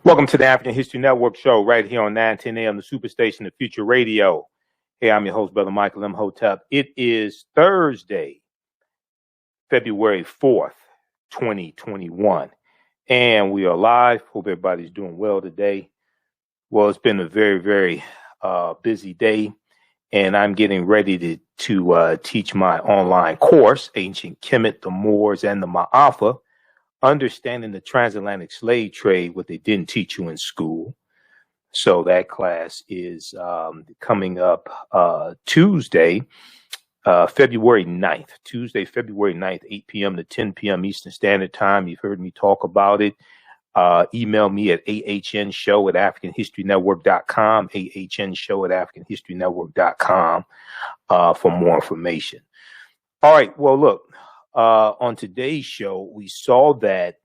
Welcome to the African History Network show right here on 910 AM, the Superstation of Future Radio. Hey, I'm your host, Brother Michael Imhotep. It is Thursday, February 4th, 2021, and we are live. Hope everybody's doing well today. Well, it's been a very, very busy day, and I'm getting ready to teach my online course, Ancient Kemet, the Moors, and the Ma'afa, Understanding the Transatlantic Slave Trade, what they didn't teach you in school. So that class is coming up Tuesday, February 9th. Tuesday, February 9th, 8 p.m. to 10 p.m. Eastern Standard Time. You've heard me talk about it. Email me at AHNshow@AfricanHistoryNetwork.com, AHNshow@AfricanHistoryNetwork.com for more information. All right. Well, look. On today's show, we saw that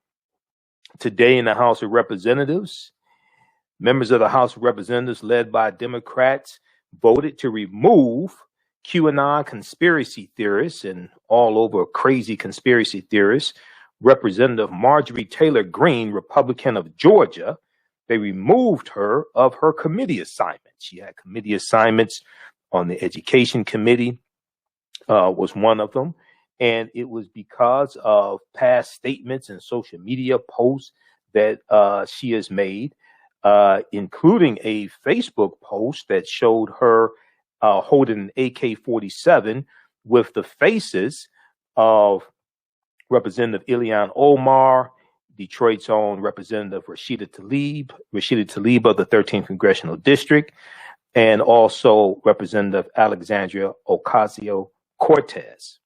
today in the House of Representatives, members of the House of Representatives led by Democrats voted to remove QAnon conspiracy theorists and all over crazy conspiracy theorists, Representative Marjorie Taylor Greene, Republican of Georgia. They removed her of her committee assignments. She had committee assignments on the Education Committee, was one of them. And it was because of past statements and social media posts that she has made, including a Facebook post that showed her holding an AK-47 with the faces of Representative Ilhan Omar, Detroit's own Representative Rashida Tlaib of the 13th Congressional District, and also Representative Alexandria Ocasio-Cortez.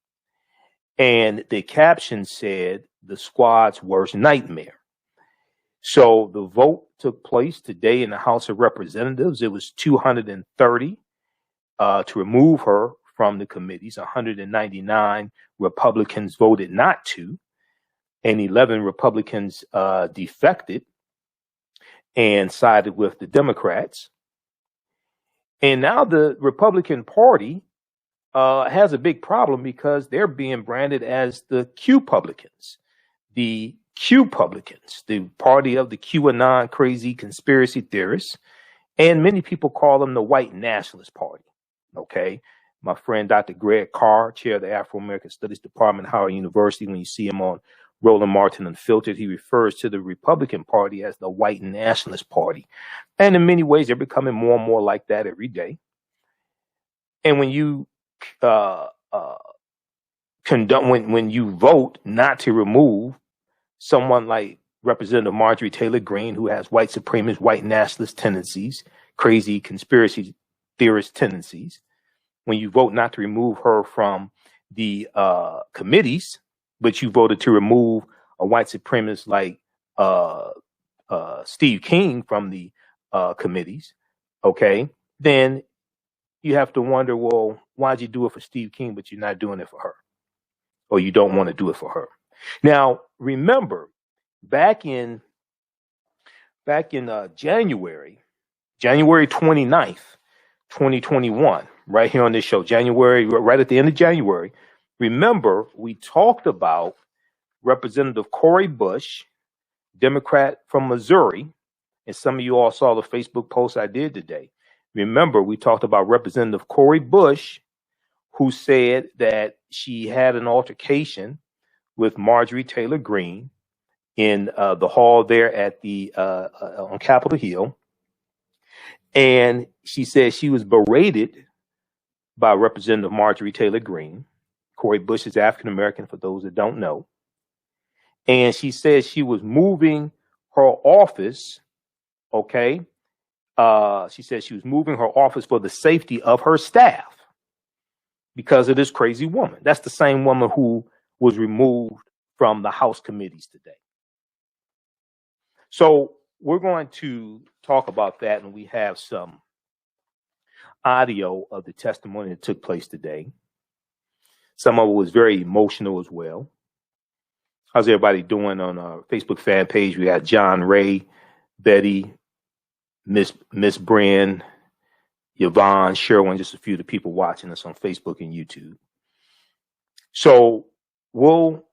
And the caption said, "The squad's worst nightmare." So the vote took place today in the House of Representatives. It was 230 to remove her from the committees. 199 Republicans voted not to, and 11 Republicans defected and sided with the Democrats. And now the Republican Party has a big problem because they're being branded as the Q-publicans, the party of the QAnon crazy conspiracy theorists. And many people call them the white nationalist party. Okay. My friend, Dr. Greg Carr, chair of the Afro-American Studies Department at Howard University, when you see him on Roland Martin Unfiltered, he refers to the Republican Party as the white nationalist party. And in many ways, they're becoming more and more like that every day. And when you when you vote not to remove someone like Representative Marjorie Taylor Greene, who has white supremacist, white nationalist tendencies, crazy conspiracy theorist tendencies, when you vote not to remove her from the committees, but you voted to remove a white supremacist like Steve King from the committees, okay, then you have to wonder, well, why'd you do it for Steve King, but you're not doing it for her? Or you don't want to do it for her. Now, remember, back in January 29th, 2021, right here on this show, right at the end of January, remember, we talked about Representative Cori Bush, Democrat from Missouri, and some of you all saw the Facebook post I did today. Remember, we talked about Representative Cori Bush, who said that she had an altercation with Marjorie Taylor Greene in the hall there at on Capitol Hill. And she said she was berated by Representative Marjorie Taylor Greene. Cori Bush is African-American, for those that don't know. And she said she was moving her office, okay? She said she was moving her office for the safety of her staff because of this crazy woman. That's the same woman who was removed from the House committees today. So we're going to talk about that, and we have some audio of the testimony that took place today. Some of it was very emotional as well. How's everybody doing on our Facebook fan page? We got John Ray, Betty, Miss Bren, Yvonne, Sherwin, just a few of the people watching us on Facebook and YouTube. So we'll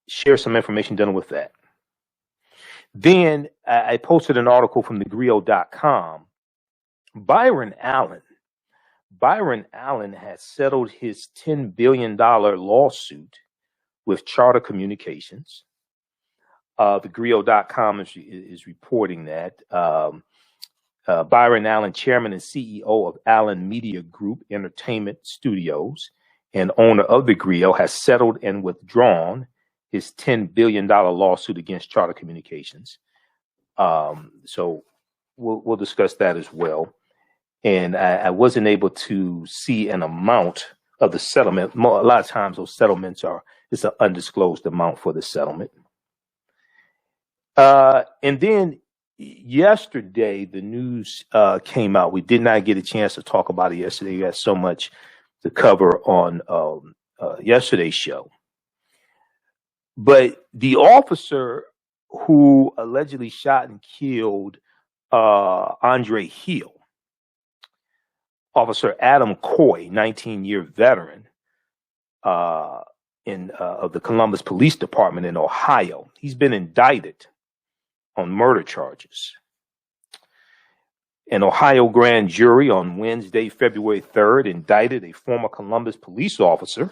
share some information dealing with that. Then I posted an article from thegrio.com. Byron Allen has settled his $10 billion lawsuit with Charter Communications. TheGrio.com is reporting that Byron Allen, chairman and CEO of Allen Media Group Entertainment Studios and owner of The Grio, has settled and withdrawn his $10 billion lawsuit against Charter Communications. So we'll discuss that as well. And I wasn't able to see an amount of the settlement. A lot of times those settlements it's an undisclosed amount for the settlement. And then yesterday, the news came out. We did not get a chance to talk about it yesterday. We had so much to cover on yesterday's show. But the officer who allegedly shot and killed Andre Hill, Officer Adam Coy, 19-year veteran of the Columbus Police Department in Ohio, he's been indicted on murder charges. An Ohio grand jury on Wednesday, February 3rd, indicted a former Columbus police officer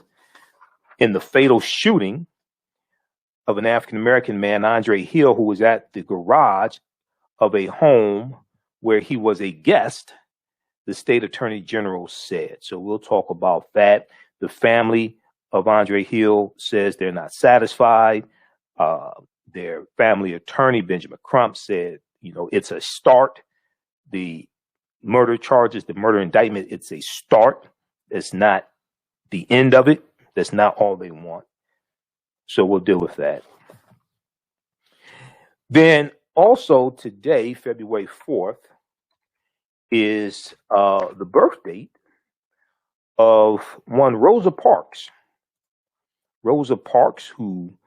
in the fatal shooting of an African-American man, Andre Hill, who was at the garage of a home where he was a guest, the state attorney general said. So we'll talk about that. The family of Andre Hill says they're not satisfied. Their family attorney, Benjamin Crump, said, it's a start. The murder charges, the murder indictment, it's a start. It's not the end of it. That's not all they want. So we'll deal with that. Then also today, February 4th, is the birth date of one Rosa Parks. Rosa Parks, who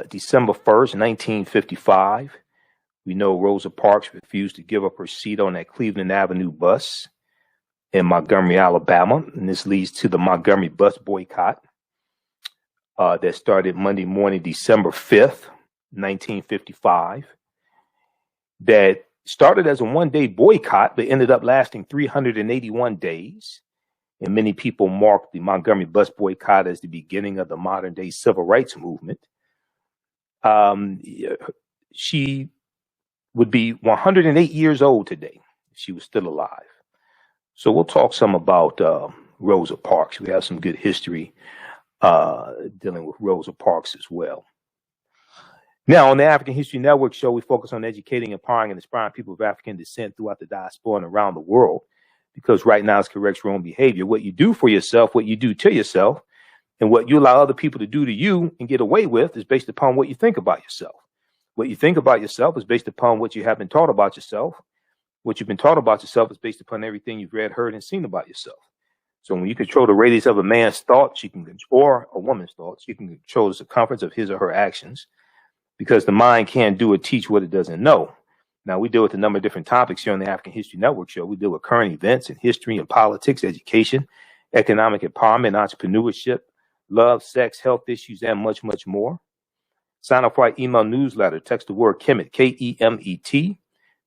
December 1st, 1955, we know Rosa Parks refused to give up her seat on that Cleveland Avenue bus in Montgomery, Alabama. And this leads to the Montgomery bus boycott that started Monday morning, December 5th, 1955, that started as a one-day boycott, but ended up lasting 381 days. And many people marked the Montgomery bus boycott as the beginning of the modern-day civil rights movement. She would be 108 years old today if she was still alive. So we'll talk some about Rosa Parks. We have some good history dealing with Rosa Parks as well. Now, on the African History Network show, we focus on educating, empowering, and inspiring people of African descent throughout the diaspora and around the world, because right now it's corrects your own behavior. What you do for yourself, what you do to yourself, and what you allow other people to do to you and get away with is based upon what you think about yourself. What you think about yourself is based upon what you have been taught about yourself. What you've been taught about yourself is based upon everything you've read, heard, and seen about yourself. So when you control the radius of a man's thoughts, or a woman's thoughts, you can control the circumference of his or her actions, because the mind can't do or teach what it doesn't know. Now, we deal with a number of different topics here on the African History Network show. We deal with current events in history and politics, education, economic empowerment, entrepreneurship, love, sex, health issues, and much, much more. Sign up for our email newsletter. Text the word Kemet, K-E-M-E-T,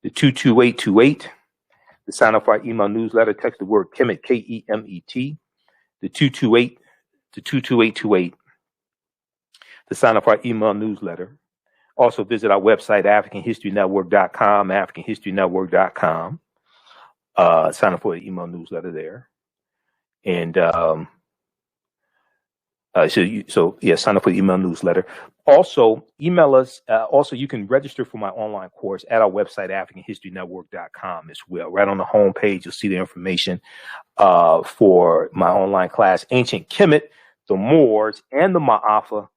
to 22828. To sign up for our email newsletter, text the word Kemet, K-E-M-E-T, to 22828. To sign up for our email newsletter. Also visit our website, AfricanHistoryNetwork.com, AfricanHistoryNetwork.com. Sign up for the email newsletter there. And sign up for the email newsletter. Also, email us. Also, you can register for my online course at our website, AfricanHistoryNetwork.com as well. Right on the home page, you'll see the information for my online class, Ancient Kemet, the Moors, and the Ma'afa,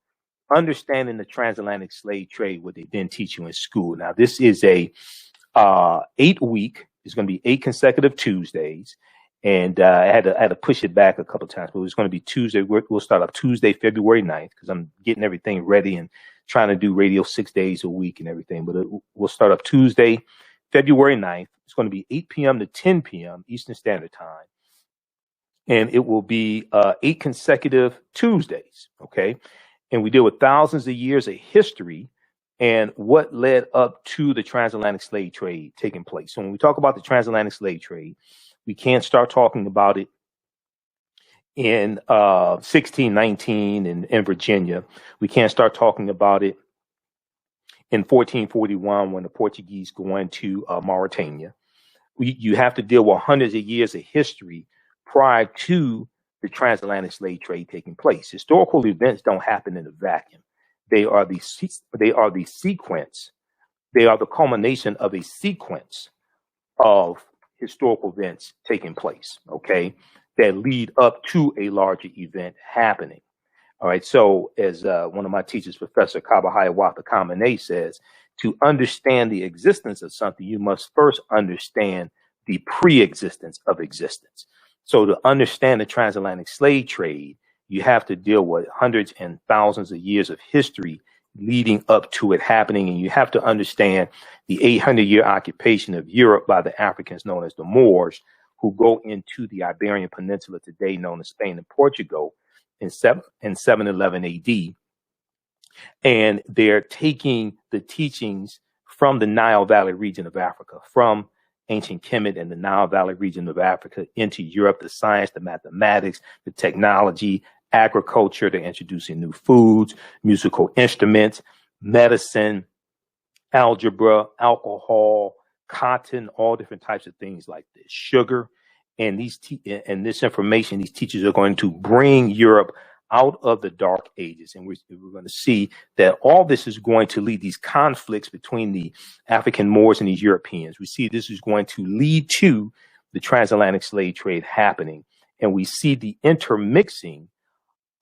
Understanding the Transatlantic Slave Trade, what they didn't teach you in school. Now, this is a 8-week. It's going to be 8 consecutive Tuesdays. And I had to push it back a couple of times, but it's going to be Tuesday. We'll start up Tuesday, February 9th, because I'm getting everything ready and trying to do radio 6 days a week and everything. But we'll start up Tuesday, February 9th. It's going to be 8 p.m. to 10 p.m. Eastern Standard Time. And it will be 8 consecutive Tuesdays, okay? And we deal with thousands of years of history and what led up to the transatlantic slave trade taking place. So when we talk about the transatlantic slave trade, we can't start talking about it in 1619 in Virginia. We can't start talking about it in 1441 when the Portuguese go into Mauritania. You have to deal with hundreds of years of history prior to the transatlantic slave trade taking place. Historical events don't happen in a vacuum. They are the sequence. They are the culmination of a sequence of historical events taking place, okay, that lead up to a larger event happening. All right. So as one of my teachers, Professor Kabahayawatha Kamene, says, to understand the existence of something, you must first understand the pre-existence of existence. So to understand the transatlantic slave trade, you have to deal with hundreds and thousands of years of history leading up to it happening. And you have to understand the 800-year occupation of Europe by the Africans known as the Moors, who go into the Iberian Peninsula today known as Spain and Portugal in 711 AD. And they're taking the teachings from the Nile Valley region of Africa, from ancient Kemet and the Nile Valley region of Africa into Europe, the science, the mathematics, the technology, agriculture. They're introducing new foods, musical instruments, medicine, algebra, alcohol, cotton, all different types of things like this, sugar. And this information, these teachers are going to bring Europe out of the Dark Ages. And we're going to see that all this is going to lead these conflicts between the African Moors and these Europeans. We see this is going to lead to the transatlantic slave trade happening. And we see the intermixing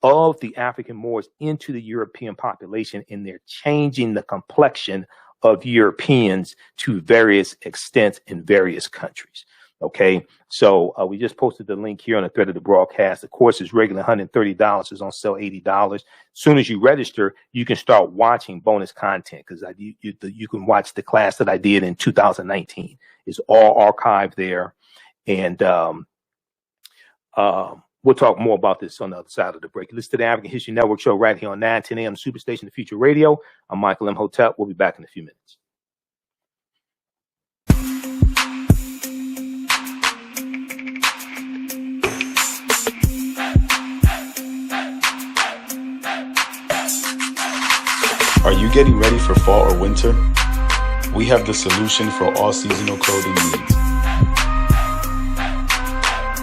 of the African Moors into the European population, and they're changing the complexion of Europeans to various extents in various countries. Okay, so we just posted the link here on the thread of the broadcast. The course is regular $130. It's on sale $80. As soon as you register, you can start watching bonus content, because you can watch the class that I did in 2019. It's all archived there. And we'll talk more about this on the other side of the break. Listen to the African History Network show right here on 910 a.m. Superstation, The Future Radio. I'm Michael Imhotep. We'll be back in a few minutes. Are you getting ready for fall or winter? We have the solution for all seasonal clothing needs.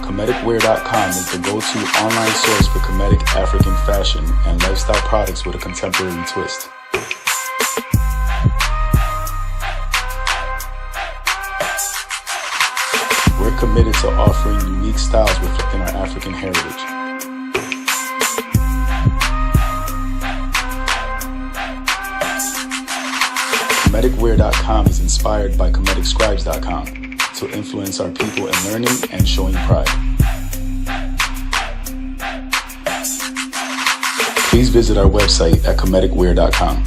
Comedicwear.com is the go-to online source for Comedic African fashion and lifestyle products with a contemporary twist. We're committed to offering unique styles reflecting our African heritage. Comedicwear.com is inspired by ComedicScribes.com to influence our people in learning and showing pride. Please visit our website at ComedicWear.com.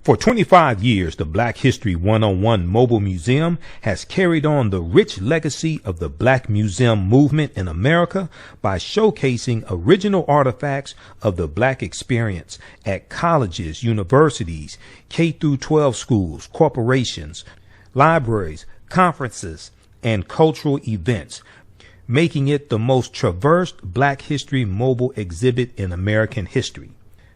For 25 years, the Black History 101 Mobile Museum has carried on the rich legacy of the Black Museum movement in America by showcasing original artifacts of the Black experience at colleges, universities, K-12 schools, corporations, libraries, conferences, and cultural events, making it the most traversed Black History mobile exhibit in American history.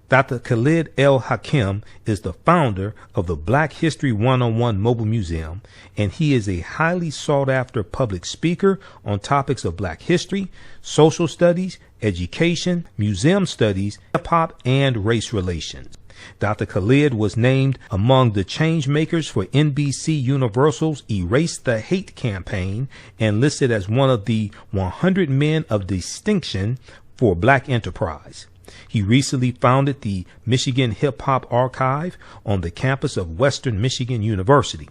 Dr. Khalid El Hakim is the founder of the Black History 101 Mobile Museum, and he is a highly sought-after public speaker on topics of Black history, social studies, education, museum studies, hip-hop, and race relations. Dr. Khalid was named among the change makers for NBC Universal's Erase the Hate campaign and listed as one of the 100 men of distinction for Black enterprise. He recently founded the Michigan Hip Hop Archive on the campus of Western Michigan University.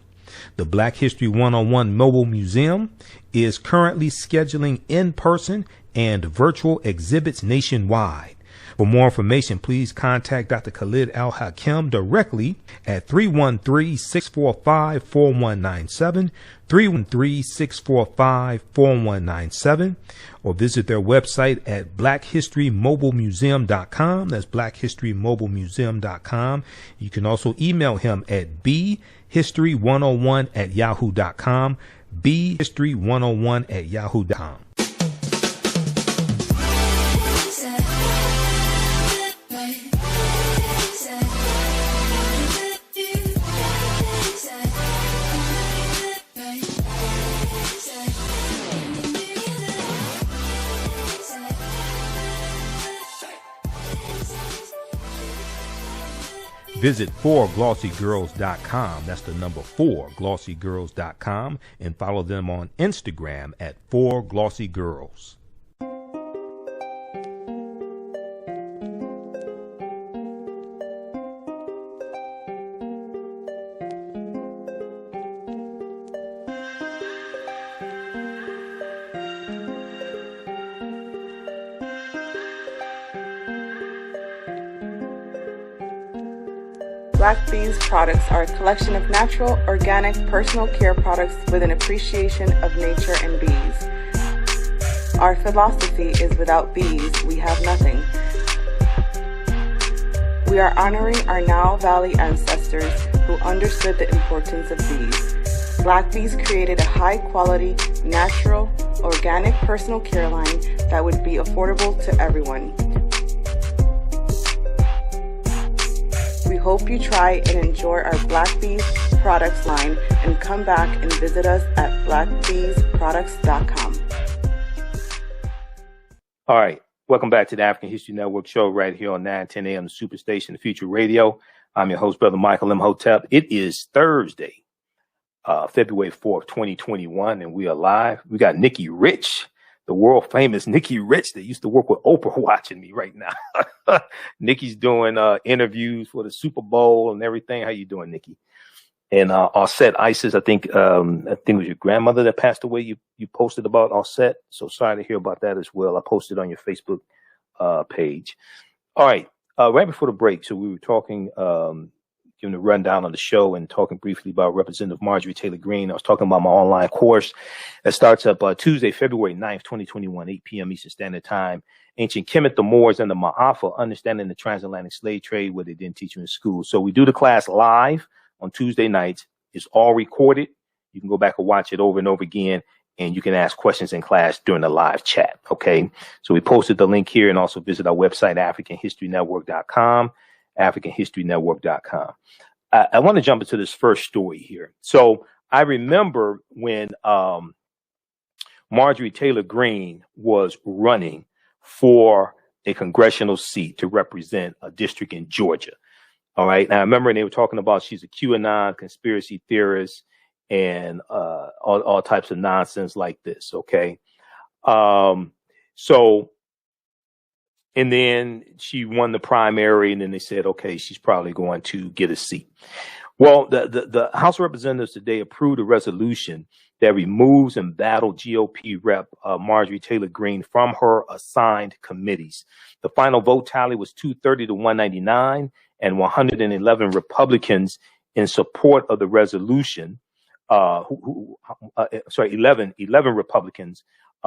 The Black History 101 Mobile Museum is currently scheduling in-person and virtual exhibits nationwide. For more information, please contact Dr. Khalid Al-Hakim directly at 313-645-4197, 313-645-4197, or visit their website at blackhistorymobilemuseum.com. That's blackhistorymobilemuseum.com. You can also email him at bhistory101@yahoo.com, bhistory101@yahoo.com. Visit 4glossygirls.com. That's the number 4glossygirls.com, and follow them on Instagram at 4glossygirls. Black Bees products are a collection of natural, organic, personal care products with an appreciation of nature and bees. Our philosophy is without bees, we have nothing. We are honoring our Nile Valley ancestors who understood the importance of bees. Black Bees created a high-quality, natural, organic personal care line that would be affordable to everyone. We hope you try and enjoy our Black Bees products line and come back and visit us at blackbeesproducts.com. All right. Welcome back to the African History Network show right here on 9:10 a.m. the Superstation, the Future Radio. I'm your host, Brother Michael Imhotep. It is Thursday, February 4th, 2021, and we are live. We got Nikki Rich, the world famous Nikki Rich that used to work with Oprah, watching me right now. Nikki's doing interviews for the Super Bowl and everything. How you doing, Nikki? And Offset Isis, I think it was your grandmother that passed away. You posted about Offset. So sorry to hear about that as well. I posted on your Facebook page. All right. Right before the break, so we were talking, giving a rundown on the show and talking briefly about Representative Marjorie Taylor Greene. I was talking about my online course that starts up Tuesday, February 9th, 2021, 8 p.m. Eastern Standard Time. Ancient Kemet, the Moors, and the Ma'afa, Understanding the Transatlantic Slave Trade, what they didn't teach you in school. So we do the class live on Tuesday nights. It's all recorded. You can go back and watch it over and over again, and you can ask questions in class during the live chat. Okay. So we posted the link here, and also visit our website, AfricanHistoryNetwork.com, AfricanHistoryNetwork.com. I want to jump into this first story here. So I remember when Marjorie Taylor Greene was running for a congressional seat to represent a district in Georgia. All right. Now, I remember they were talking about she's a QAnon conspiracy theorist and all types of nonsense like this. OK, so and then she won the primary, and then they said, OK, she's probably going to get a seat. Well, the House of Representatives today approved a resolution that removes embattled GOP rep Marjorie Taylor Greene from her assigned committees. The final vote tally was 230 to 199, and 111 Republicans in support of the resolution. 11 Republicans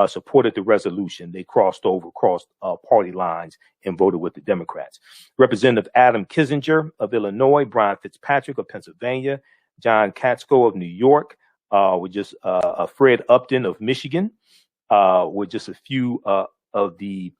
supported the resolution. They crossed party lines and voted with the Democrats. Representative Adam Kinzinger of Illinois, Brian Fitzpatrick of Pennsylvania, John Katsko of New York, with just Fred Upton of Michigan, with just a few of the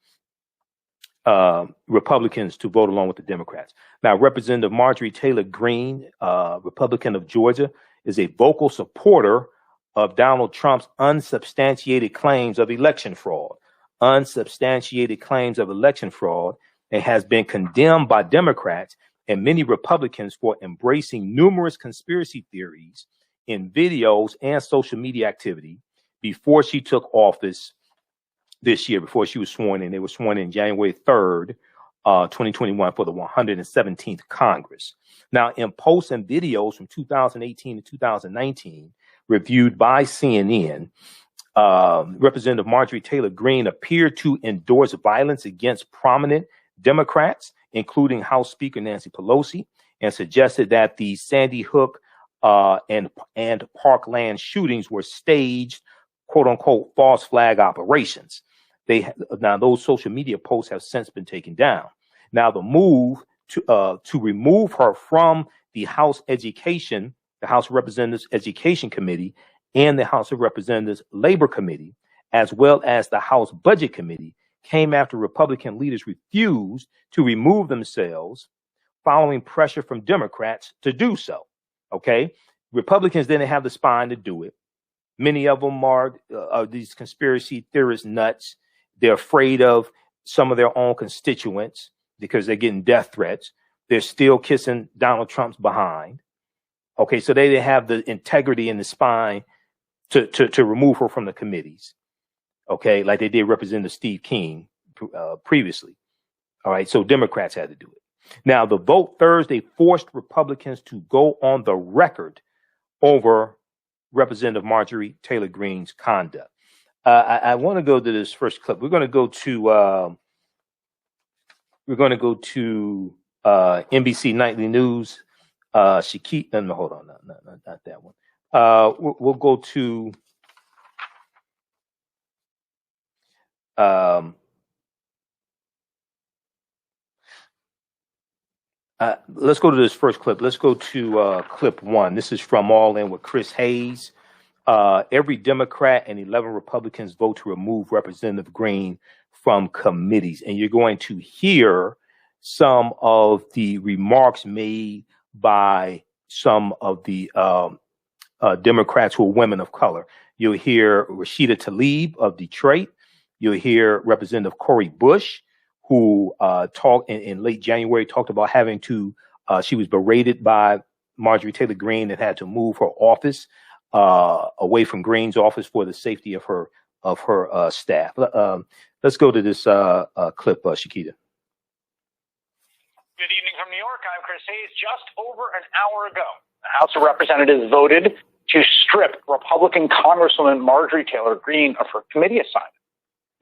Republicans to vote along with the Democrats. Now, Representative Marjorie Taylor Greene, Republican of Georgia, is a vocal supporter of Donald Trump's unsubstantiated claims of election fraud. Unsubstantiated claims of election fraud, and has been condemned by Democrats and many Republicans for embracing numerous conspiracy theories in videos and social media activity before she took office this year, before she was sworn in. They were sworn in January 3rd, 2021 for the 117th Congress. Now, in posts and videos from 2018 to 2019, reviewed by CNN, Representative Marjorie Taylor Greene appeared to endorse violence against prominent Democrats, including House Speaker Nancy Pelosi, and suggested that the Sandy Hook and Parkland shootings were staged, quote unquote, false flag operations. Now those social media posts have since been taken down. Now the move to remove her from the House of Representatives Education Committee and the House of Representatives Labor Committee, as well as the House Budget Committee, came after Republican leaders refused to remove themselves following pressure from Democrats to do so. Okay, Republicans didn't have the spine to do it. Many of them are these conspiracy theorist nuts. They're afraid of some of their own constituents because they're getting death threats. They're still kissing Donald Trump's behind. Okay, so they didn't have the integrity and the spine to remove her from the committees. Okay, like they did Representative Steve King previously. All right, so Democrats had to do it. Now, the vote Thursday forced Republicans to go on the record over Representative Marjorie Taylor Greene's conduct. I want to go to this first clip. We're going to go to NBC Nightly News. Shakita, no, hold on, not that one. We'll go to let's go to this first clip. Let's go to clip 1. This is from All In with Chris Hayes. Every Democrat and 11 Republicans vote to remove Representative Greene from committees. And you're going to hear some of the remarks made by some of the Democrats who are women of color. You'll hear Rashida Tlaib of Detroit. You'll hear Representative Cori Bush, who talked in late January, talked about having to, she was berated by Marjorie Taylor Greene and had to move her office away from Greene's office for the safety of her staff. Let's go to this clip, Shakita. Good evening from New York. I'm Chris Hayes. Just over an hour ago, the House of Representatives voted to strip Republican Congresswoman Marjorie Taylor Greene of her committee assignment.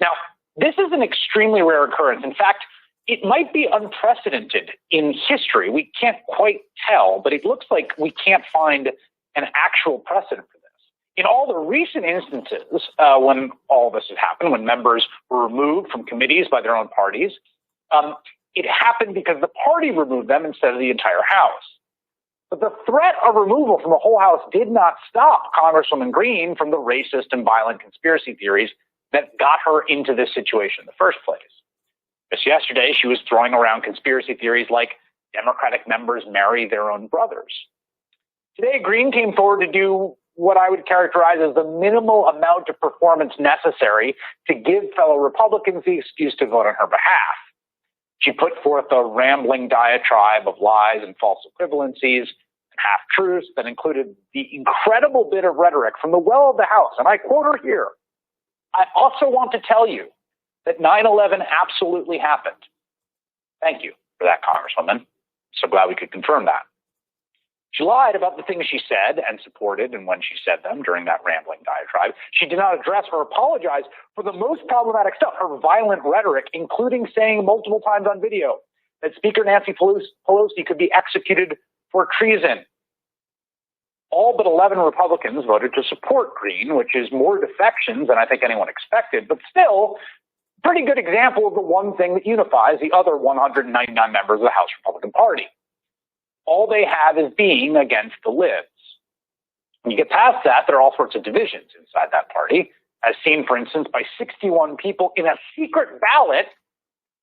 Now, this is an extremely rare occurrence. In fact, it might be unprecedented in history. We can't quite tell, but it looks like we can't find an actual precedent for this. In all the recent instances, when all this has happened, when members were removed from committees by their own parties, it happened because the party removed them instead of the entire House. But the threat of removal from the whole House did not stop Congresswoman Greene from the racist and violent conspiracy theories that got her into this situation in the first place. Just yesterday, she was throwing around conspiracy theories like Democratic members marry their own brothers. Today, Greene came forward to do what I would characterize as the minimal amount of performance necessary to give fellow Republicans the excuse to vote on her behalf. She put forth a rambling diatribe of lies and false equivalencies and half-truths that included the incredible bit of rhetoric from the well of the House, and I quote her here. I also want to tell you that 9/11 absolutely happened. Thank you for that, Congresswoman. So glad we could confirm that. She lied about the things she said and supported and when she said them during that rambling diatribe. She did not address or apologize for the most problematic stuff, her violent rhetoric, including saying multiple times on video that Speaker Nancy Pelosi could be executed for treason. All but 11 Republicans voted to support Greene, which is more defections than I think anyone expected, but still a pretty good example of the one thing that unifies the other 199 members of the House Republican Party. All they have is being against the libs. When you get past that, there are all sorts of divisions inside that party, as seen, for instance, by 61 people in a secret ballot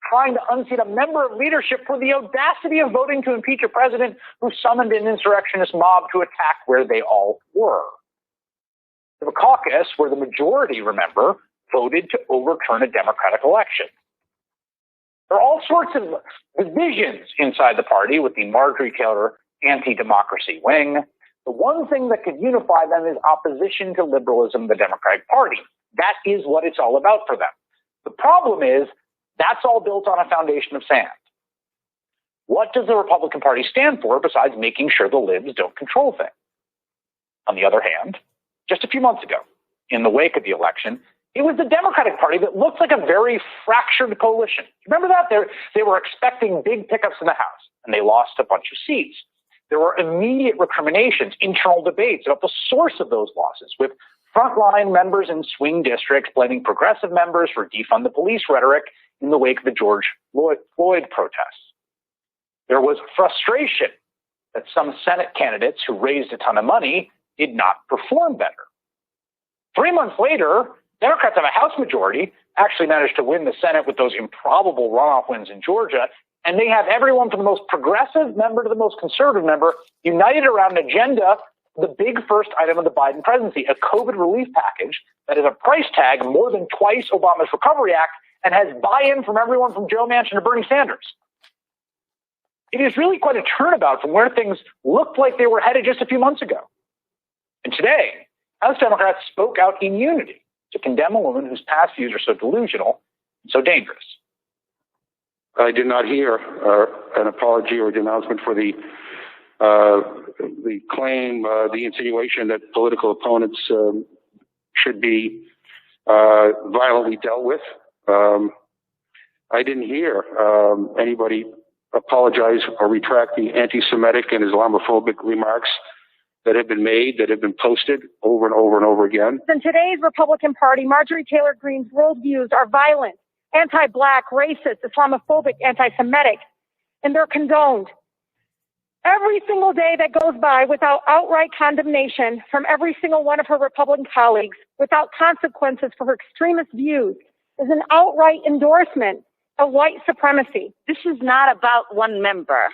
trying to unseat a member of leadership for the audacity of voting to impeach a president who summoned an insurrectionist mob to attack where they all were. The caucus, where the majority, remember, voted to overturn a Democratic election. There are all sorts of divisions inside the party with the Marjorie Taylor anti-democracy wing. The one thing that could unify them is opposition to liberalism in the Democratic Party. That is what it's all about for them. The problem is that's all built on a foundation of sand. What does the Republican Party stand for besides making sure the libs don't control things? On the other hand, just a few months ago, in the wake of the election, it was the Democratic Party that looked looked like a very fractured coalition. Remember that? They were expecting big pickups in the House, and they lost a bunch of seats. There were immediate recriminations, internal debates about the source of those losses, with frontline members in swing districts blaming progressive members for defund the police rhetoric in the wake of the George Floyd protests. There was frustration that some Senate candidates who raised a ton of money did not perform better. 3 months later, Democrats have a House majority, actually managed to win the Senate with those improbable runoff wins in Georgia, and they have everyone from the most progressive member to the most conservative member united around an agenda, the big first item of the Biden presidency, a COVID relief package that is a price tag more than twice Obama's Recovery Act and has buy-in from everyone from Joe Manchin to Bernie Sanders. It is really quite a turnabout from where things looked like they were headed just a few months ago. And today, House Democrats spoke out in unity to condemn a woman whose past views are so delusional and so dangerous. I did not hear an apology or denouncement for the claim, the insinuation that political opponents should be violently dealt with. I didn't hear anybody apologize or retract the anti-Semitic and Islamophobic remarks that have been made, that have been posted over and over and over again. In today's Republican Party, Marjorie Taylor Greene's worldviews are violent, anti-Black, racist, Islamophobic, anti-Semitic, and they're condoned. Every single day that goes by without outright condemnation from every single one of her Republican colleagues, without consequences for her extremist views, is an outright endorsement of white supremacy. This is not about one member.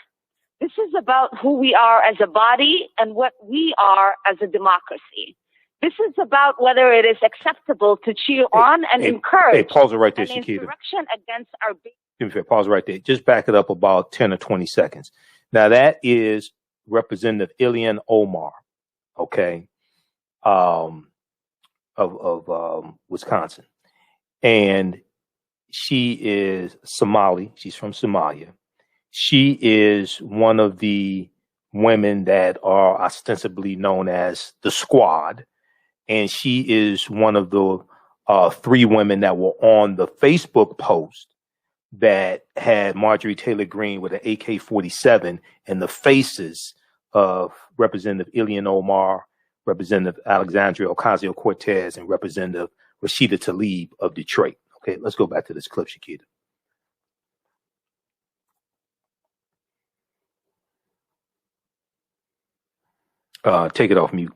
This is about who we are as a body and what we are as a democracy. This is about whether it is acceptable to cheer on and encourage. Hey, pause it right there, an Shakita. insurrection against our. Give me a fair, pause right there. Just back it up about 10 or 20 seconds. Now that is Representative Ilhan Omar, okay, of Wisconsin, and she is Somali. She's from Somalia. She is one of the women that are ostensibly known as the Squad, and she is one of the 3 women that were on the Facebook post that had Marjorie Taylor Greene with an AK-47 and the faces of Representative Ilhan Omar, Representative Alexandria Ocasio-Cortez, and Representative Rashida Tlaib of Detroit. Okay, let's go back to this clip, Shakita. Take it off mute.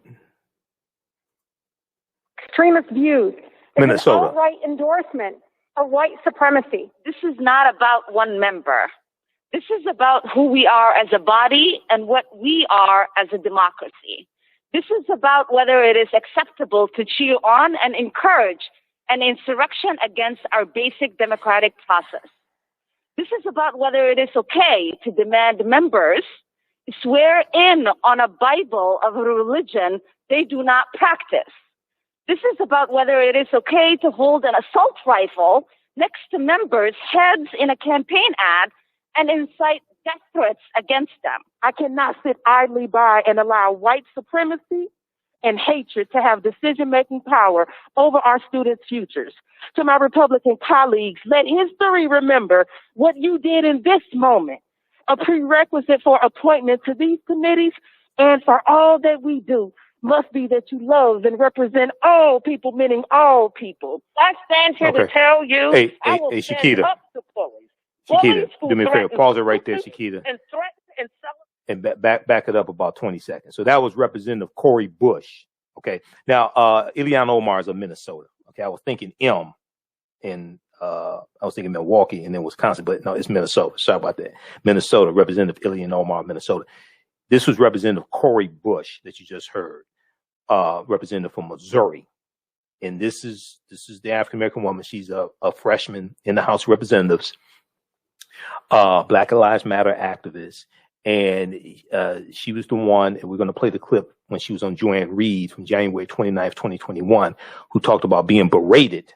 Extremist views. Minnesota. An outright endorsement of white supremacy. This is not about one member. This is about who we are as a body and what we are as a democracy. This is about whether it is acceptable to cheer on and encourage an insurrection against our basic democratic process. This is about whether it is okay to demand members swear in on a Bible of a religion they do not practice. This is about whether it is okay to hold an assault rifle next to members' heads in a campaign ad and incite death threats against them. I cannot sit idly by and allow white supremacy and hatred to have decision-making power over our students' futures. To my Republican colleagues, let history remember what you did in this moment. A prerequisite for appointment to these committees and for all that we do must be that you love and represent all people, meaning all people. I stand here to tell you, Hey, stand Shakita. up to bullies. Shakita, do me a favor. Pause it right there, Shakita. And threaten and And back it up about 20 seconds. So that was Representative Cori Bush. Okay. Now, Ilhan Omar is of Minnesota. Okay. I was thinking I was thinking Milwaukee and then Wisconsin, but no, it's Minnesota. Sorry about that. Minnesota, Representative Ilhan Omar, Minnesota. This was Representative Cori Bush that you just heard, representative from Missouri. And this is the African-American woman. She's a freshman in the House of Representatives, Black Lives Matter activist. And she was the one, and we're going to play the clip when she was on Joanne Reed from January 29th, 2021, who talked about being berated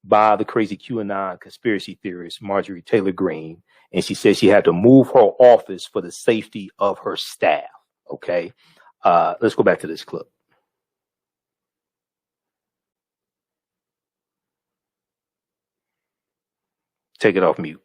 by the crazy QAnon conspiracy theorist, Marjorie Taylor Greene. And she said she had to move her office for the safety of her staff. Okay. Let's go back to this clip. Take it off mute.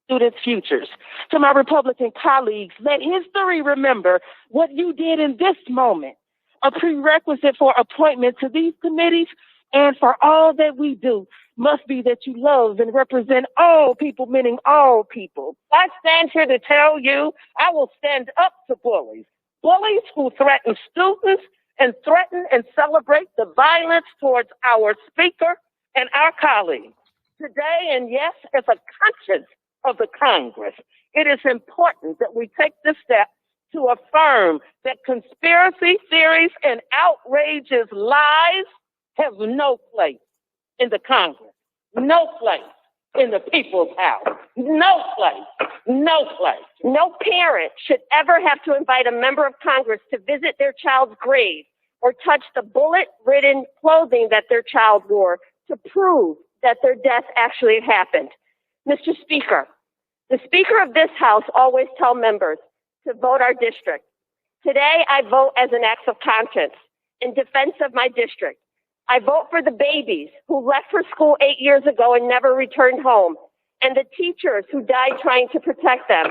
Students' futures. To my Republican colleagues, let history remember what you did in this moment. A prerequisite for appointment to these committees and for all that we do must be that you love and represent all people, meaning all people. I stand here to tell you I will stand up to bullies. Bullies who threaten students and threaten and celebrate the violence towards our speaker and our colleagues. Today, and yes, as a conscience of the Congress, it is important that we take this step to affirm that conspiracy theories and outrageous lies have no place in the Congress, no place in the people's house, no place, no place. No parent should ever have to invite a member of Congress to visit their child's grave or touch the bullet-ridden clothing that their child wore to prove that their death actually happened. Mr. Speaker, the Speaker of this House always tells members to vote our district. Today, I vote as an act of conscience in defense of my district. I vote for the babies who left for school 8 years ago and never returned home, and the teachers who died trying to protect them.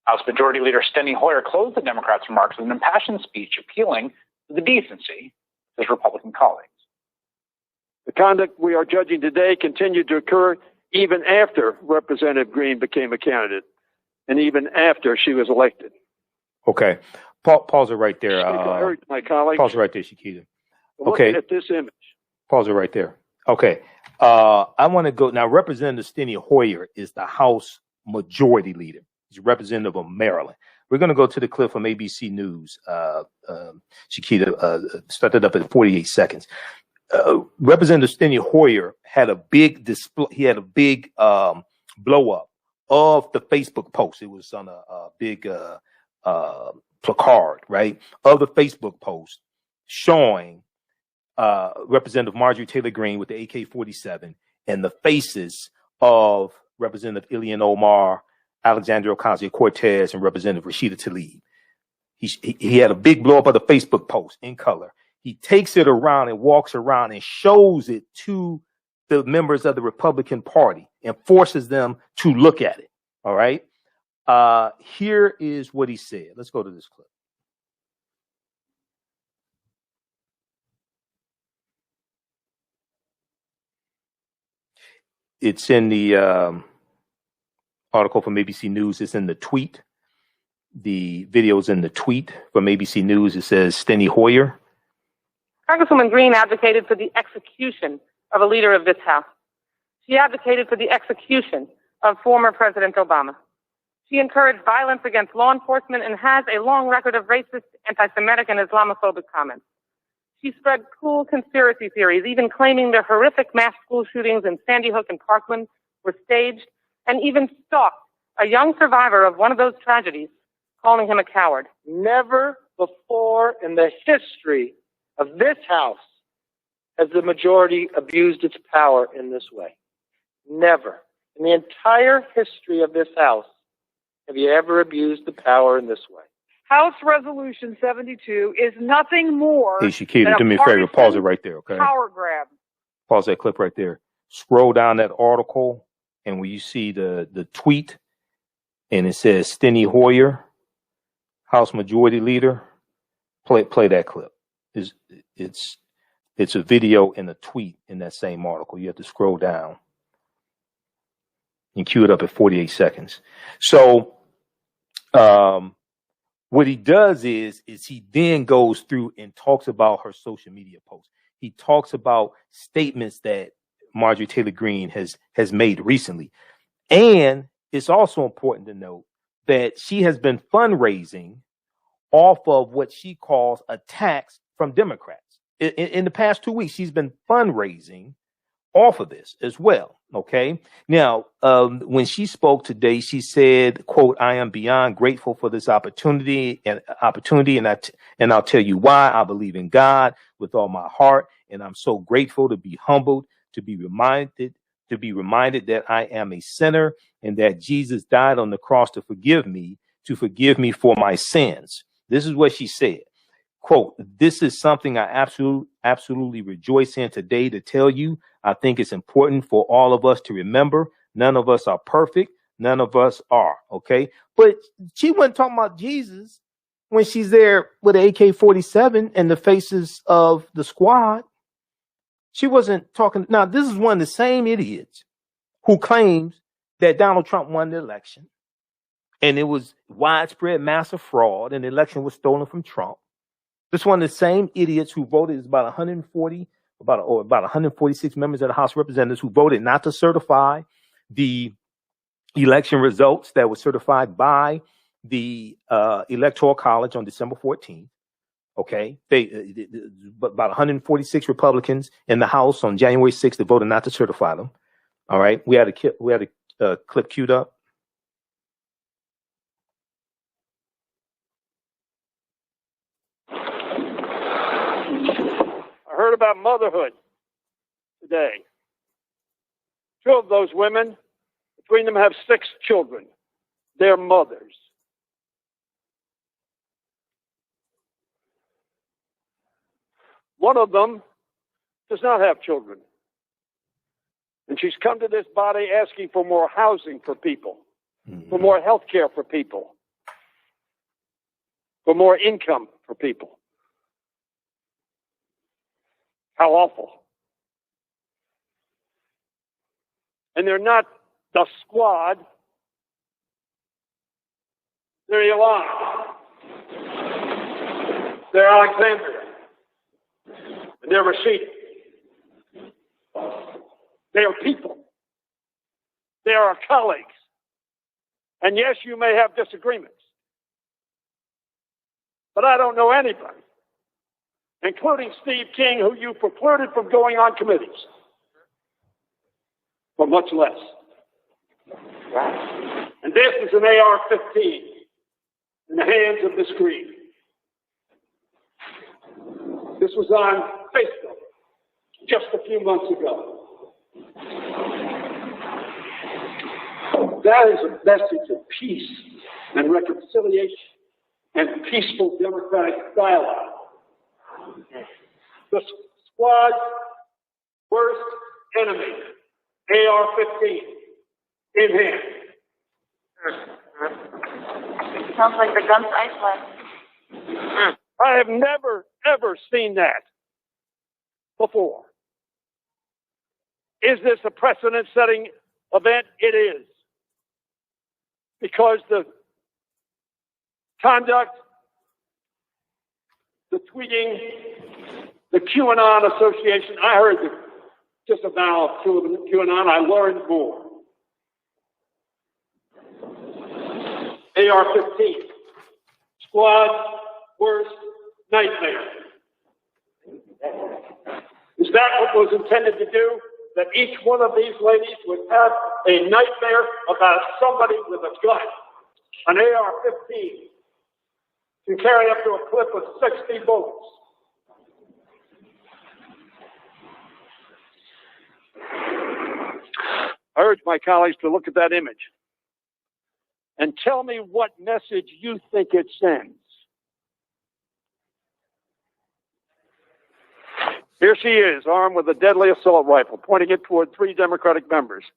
House Majority Leader Steny Hoyer closed the Democrats' remarks with an impassioned speech appealing to the decency of his Republican colleagues. The conduct we are judging today continued to occur even after Representative Greene became a candidate and even after she was elected. Okay. Pause it right there. I urge my colleagues. Pause it right there, Shakita. Looking Okay. at this image. Pause it right there. Okay. I want to go now. Representative Steny Hoyer is the House Majority Leader. He's a representative of Maryland. We're going to go to the clip from ABC News. Shakita, started up at 48 seconds. Representative Steny Hoyer had a big display. He had a big blow up of the Facebook post. It was on a big placard, right, of the Facebook post showing Representative Marjorie Taylor Greene with the AK-47 and the faces of Representative Ilhan Omar, Alexandria Ocasio-Cortez, and Representative Rashida Tlaib. He had a big blow up of the Facebook post in color. He takes it around and walks around and shows it to the members of the Republican Party and forces them to look at it. All right. Here is what he said. Let's go to this clip. It's in the article from ABC News. It's in the tweet. The video's in the tweet from ABC News. It says Steny Hoyer. Congresswoman Greene advocated for the execution of a leader of this House. She advocated for the execution of former President Obama. She encouraged violence against law enforcement and has a long record of racist, anti-Semitic, and Islamophobic comments. She spread cool conspiracy theories, even claiming the horrific mass school shootings in Sandy Hook and Parkland were staged, and even stalked a young survivor of one of those tragedies, calling him a coward. Never before in the history of this House has the majority abused its power in this way. Never. In the entire history of this House, have you ever abused the power in this way? House Resolution 72 is nothing more Hey, Shakita, than do me a favor. Pause it right there, okay? Power grab. Pause that clip right there. Scroll down that article, and when you see the tweet, and it says Steny Hoyer, House Majority Leader, play that clip. It's a video and a tweet in that same article. You have to scroll down and cue it up at 48 seconds. So what he does is he then goes through and talks about her social media posts. He talks about statements that Marjorie Taylor Greene has made recently. And it's also important to note that she has been fundraising off of what she calls attacks from Democrats. In the past 2 weeks, she's been fundraising off of this as well. Okay. Now, when she spoke today, she said, quote, "I am beyond grateful for this opportunity, and I'll tell you why. I believe in God with all my heart, and I'm so grateful to be humbled, to be reminded that I am a sinner and that Jesus died on the cross to forgive me for my sins." This is what she said. Quote, "This is something I absolutely rejoice in today to tell you. I think it's important for all of us to remember. None of us are perfect. None of us are." Okay. But she wasn't talking about Jesus when she's there with an AK-47 and the faces of the squad. She wasn't talking. Now, this is one of the same idiots who claims that Donald Trump won the election and it was widespread massive fraud and the election was stolen from Trump. This one of the same idiots who voted, is about 146 members of the House of Representatives who voted not to certify the election results that were certified by the Electoral College on December 14th. Okay, about 146 Republicans in the House on January 6th that voted not to certify them. All right, we had a clip queued up. I heard about motherhood today. 2 of those women, between them, have 6 children. They're mothers. One of them does not have children. And she's come to this body asking for more housing for people, for more health care for people, for more income for people. How awful. And they're not the squad. They're Elon. They're Alexandria. And they're Rashida. They are people. They are our colleagues. And yes, you may have disagreements. But I don't know anybody, including Steve King, who you precluded from going on committees, for much less. And this is an AR-15 in the hands of this Green. This was on Facebook just a few months ago. That is a message of peace and reconciliation and peaceful democratic dialogue. The squad's worst enemy, AR-15, in hand. Sounds like the guns Iceland. I have never, ever seen that before. Is this a precedent-setting event? It is. Because the conduct, the tweeting, the QAnon association, I heard just about QAnon, I learned more. AR-15, squad's worst nightmare. Is that what was intended to do? That each one of these ladies would have a nightmare about somebody with a gun, an AR-15, can carry up to a clip of 60 bullets. I urge my colleagues to look at that image and tell me what message you think it sends. Here she is, armed with a deadly assault rifle, pointing it toward 3 Democratic members.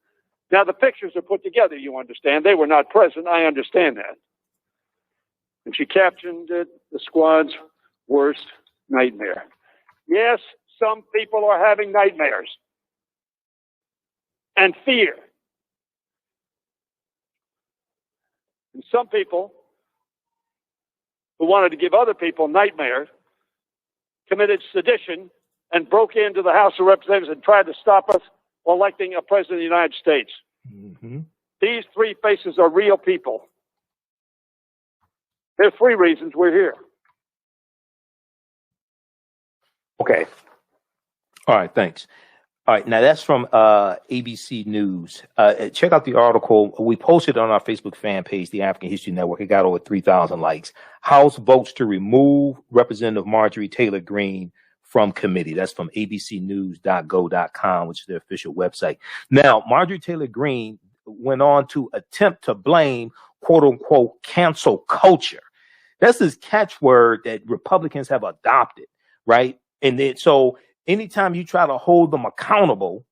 Now, the pictures are put together, you understand. They were not present. I understand that. And she captioned it, the squad's worst nightmare. Yes, some people are having nightmares and fear. And some people who wanted to give other people nightmares committed sedition and broke into the House of Representatives and tried to stop us electing a president of the United States. Mm-hmm. These 3 faces are real people. There's 3 reasons we're here. Okay. All right, thanks. All right, now that's from ABC News. Check out the article. We posted it on our Facebook fan page, the African History Network. It got over 3,000 likes. House votes to remove Representative Marjorie Taylor Greene from committee. That's from abcnews.go.com, which is their official website. Now, Marjorie Taylor Greene went on to attempt to blame, quote unquote, cancel culture. That's this catchword that Republicans have adopted, right? And then so anytime you try to hold them accountable,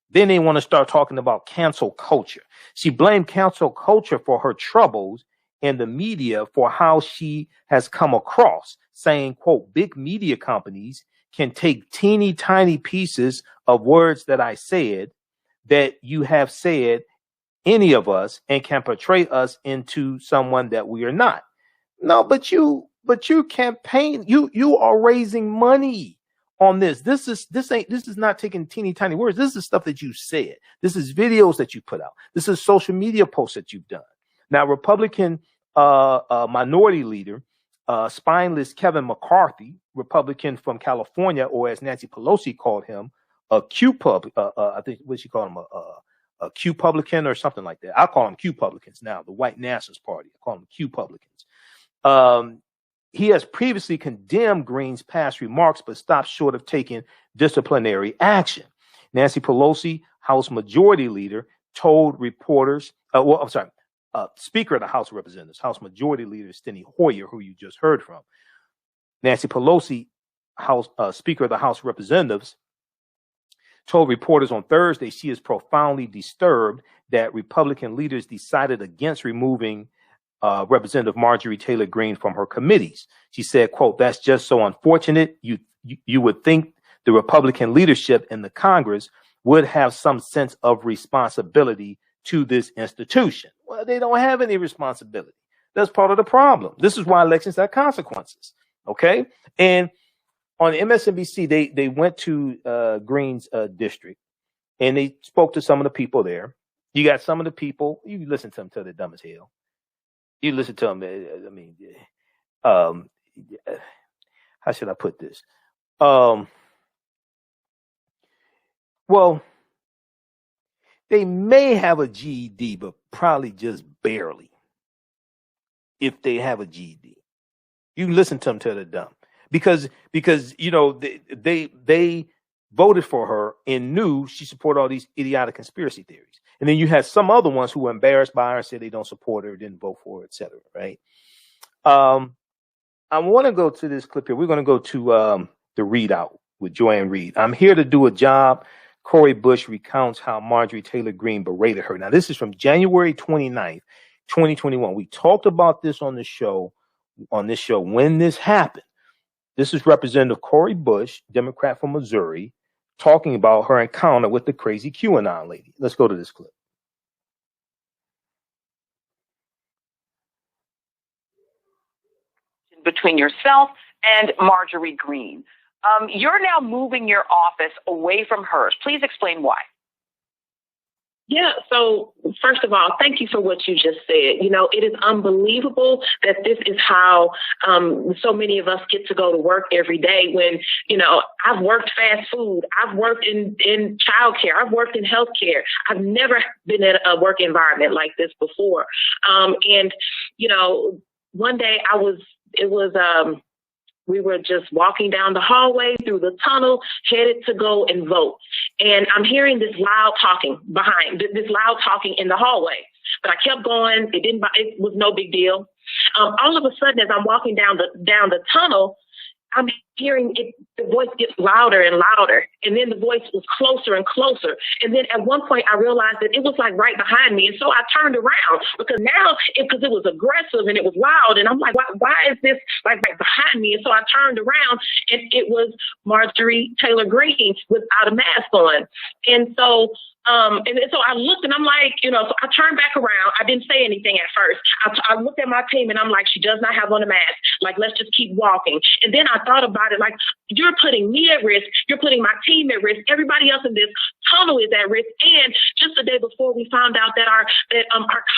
then they want to start talking about cancel culture. She blamed cancel culture for her troubles in the media for how she has come across, saying, quote, big media companies can take teeny tiny pieces of words that I said, that you have said, any of us, and can portray us into someone that we are not. No, but you campaign, you are raising money on this. This is not taking teeny tiny words. This is stuff that you said. This is videos that you put out. This is social media posts that you've done. Now, Republican minority leader, spineless Kevin McCarthy, Republican from California, or as Nancy Pelosi called him, a I think what she called him, a Q-publican or something like that. I call them Q-publicans now, the white nationalist party. I call them Q-publicans. He has previously condemned Greene's past remarks, but stopped short of taking disciplinary action. Nancy Pelosi, House Majority Leader, told reporters, Speaker of the House of Representatives, House Majority Leader Steny Hoyer, who you just heard from. Nancy Pelosi, Speaker of the House of Representatives, told reporters on Thursday she is profoundly disturbed that Republican leaders decided against removing Representative Marjorie Taylor Greene from her committees. She said, quote, that's just so unfortunate. You would think the Republican leadership in the Congress would have some sense of responsibility to this institution. Well, they don't have any responsibility. That's part of the problem. This is why elections have consequences. Okay. And on MSNBC, they went to Greene's district and they spoke to some of the people there. You got some of the people, you listen to them till they're dumb as hell. You listen to them. I mean, how should I put this? Well, they may have a GED, but probably just barely. If they have a GED, you listen to them till they're dumb, because you know they voted for her and knew she supported all these idiotic conspiracy theories. And then you had some other ones who were embarrassed by her and said they don't support her, didn't vote for her, etc. Right? I want to go to this clip here. We're going to go to the readout with Joanne Reed. I'm here to do a job. Cori Bush recounts how Marjorie Taylor Greene berated her. Now, this is from January 29th, 2021. We talked about this on this show when this happened. This is Representative Cori Bush, Democrat from Missouri, talking about her encounter with the crazy QAnon lady. Let's go to this clip. Between yourself and Marjorie Greene. You're now moving your office away from hers. Please explain why. Yeah, so first of all, thank you for what you just said. You know, it is unbelievable that this is how so many of us get to go to work every day when, you know, I've worked fast food, I've worked in childcare, I've worked in healthcare. I've never been in a work environment like this before. And, you know, one day we were just walking down the hallway through the tunnel, headed to go and vote. And I'm hearing this loud talking in the hallway. But I kept going. It was no big deal. All of a sudden, as I'm walking down the tunnel, I'm hearing the voice gets louder and louder. And then the voice was closer and closer. And then at one point I realized that it was like right behind me. And so I turned around because it was aggressive and it was loud. And I'm like, why is this like right behind me? And so I turned around and it was Marjorie Taylor Greene without a mask on. And so I looked and I'm like, you know, so I turned back around. I didn't say anything at first. I looked at my team and I'm like, she does not have on a mask. Like, let's just keep walking. And then I thought about it, like, you're putting me at risk. You're putting my team at risk. Everybody else in this tunnel is at risk. And just the day before, we found out that our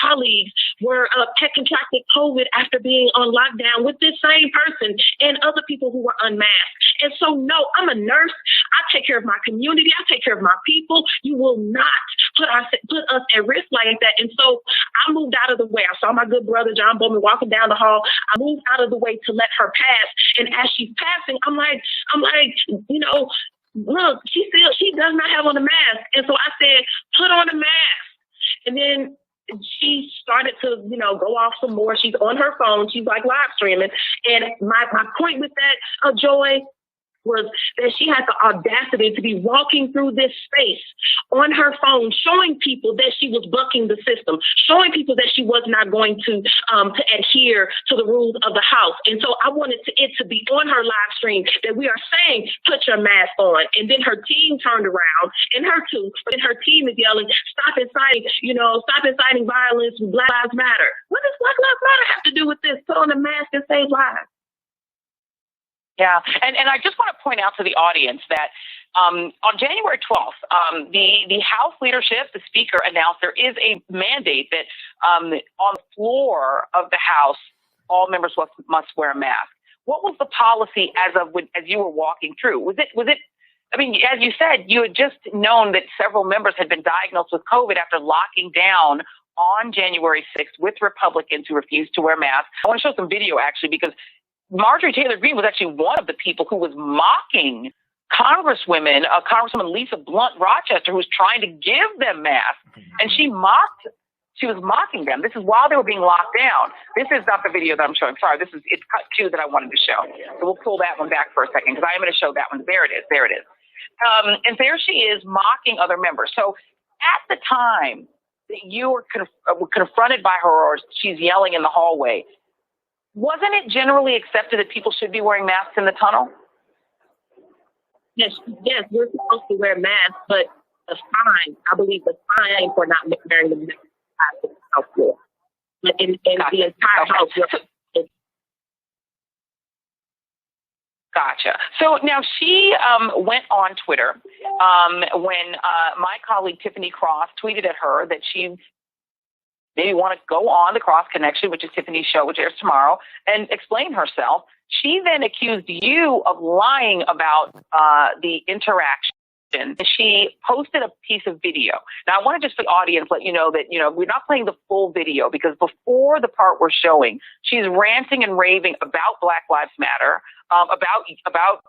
colleagues had contracted COVID after being on lockdown with this same person and other people who were unmasked. And so, no, I'm a nurse. I take care of my community. I take care of my people. You will not put us at risk like that. And so I moved out of the way. I saw my good brother, John Bowman, walking down the hall. I moved out of the way to let her pass. And as she's passing, I'm like, you know, look, she does not have on a mask. And so I said, put on a mask. And then she started to, you go off some more. She's on her phone. She's like live streaming. And my point with that, Joy, was that she had the audacity to be walking through this space on her phone, showing people that she was bucking the system, showing people that she was not going to adhere to the rules of the House. And so I wanted it to be on her live stream that we are saying, put your mask on. And then her team turned around, and her too, but then her team is yelling, stop inciting violence, Black Lives Matter. What does Black Lives Matter have to do with this? Put on a mask and save lives. Yeah, and I just want to point out to the audience that on January 12th, the House leadership, the Speaker, announced there is a mandate that on the floor of the House, all members must wear a mask. What was the policy as you were walking through? Was it? I mean, as you said, you had just known that several members had been diagnosed with COVID after locking down on January 6th with Republicans who refused to wear masks. I want to show some video, actually, because Marjorie Taylor Greene was actually one of the people who was mocking Congresswoman Lisa Blunt Rochester, who was trying to give them masks. And she was mocking them. This is while they were being locked down. This is not the video that I'm showing. Sorry, it's cut two that I wanted to show. So we'll pull that one back for a second because I am going to show that one. There it is. And there she is mocking other members. So at the time that you were confronted by her or she's yelling in the hallway, wasn't it generally accepted that people should be wearing masks in the tunnel? Yes, we're supposed to wear masks, but I believe the fine for not wearing the mask is the House floor. But in gotcha. The entire House. Gotcha. So now she went on Twitter when my colleague Tiffany Cross tweeted at her that she maybe want to go on the Cross Connection, which is Tiffany's show, which airs tomorrow, and explain herself. She then accused you of lying about the interaction. She posted a piece of video. Now, I want to just for the audience let you know that, we're not playing the full video because before the part we're showing, she's ranting and raving about Black Lives Matter, about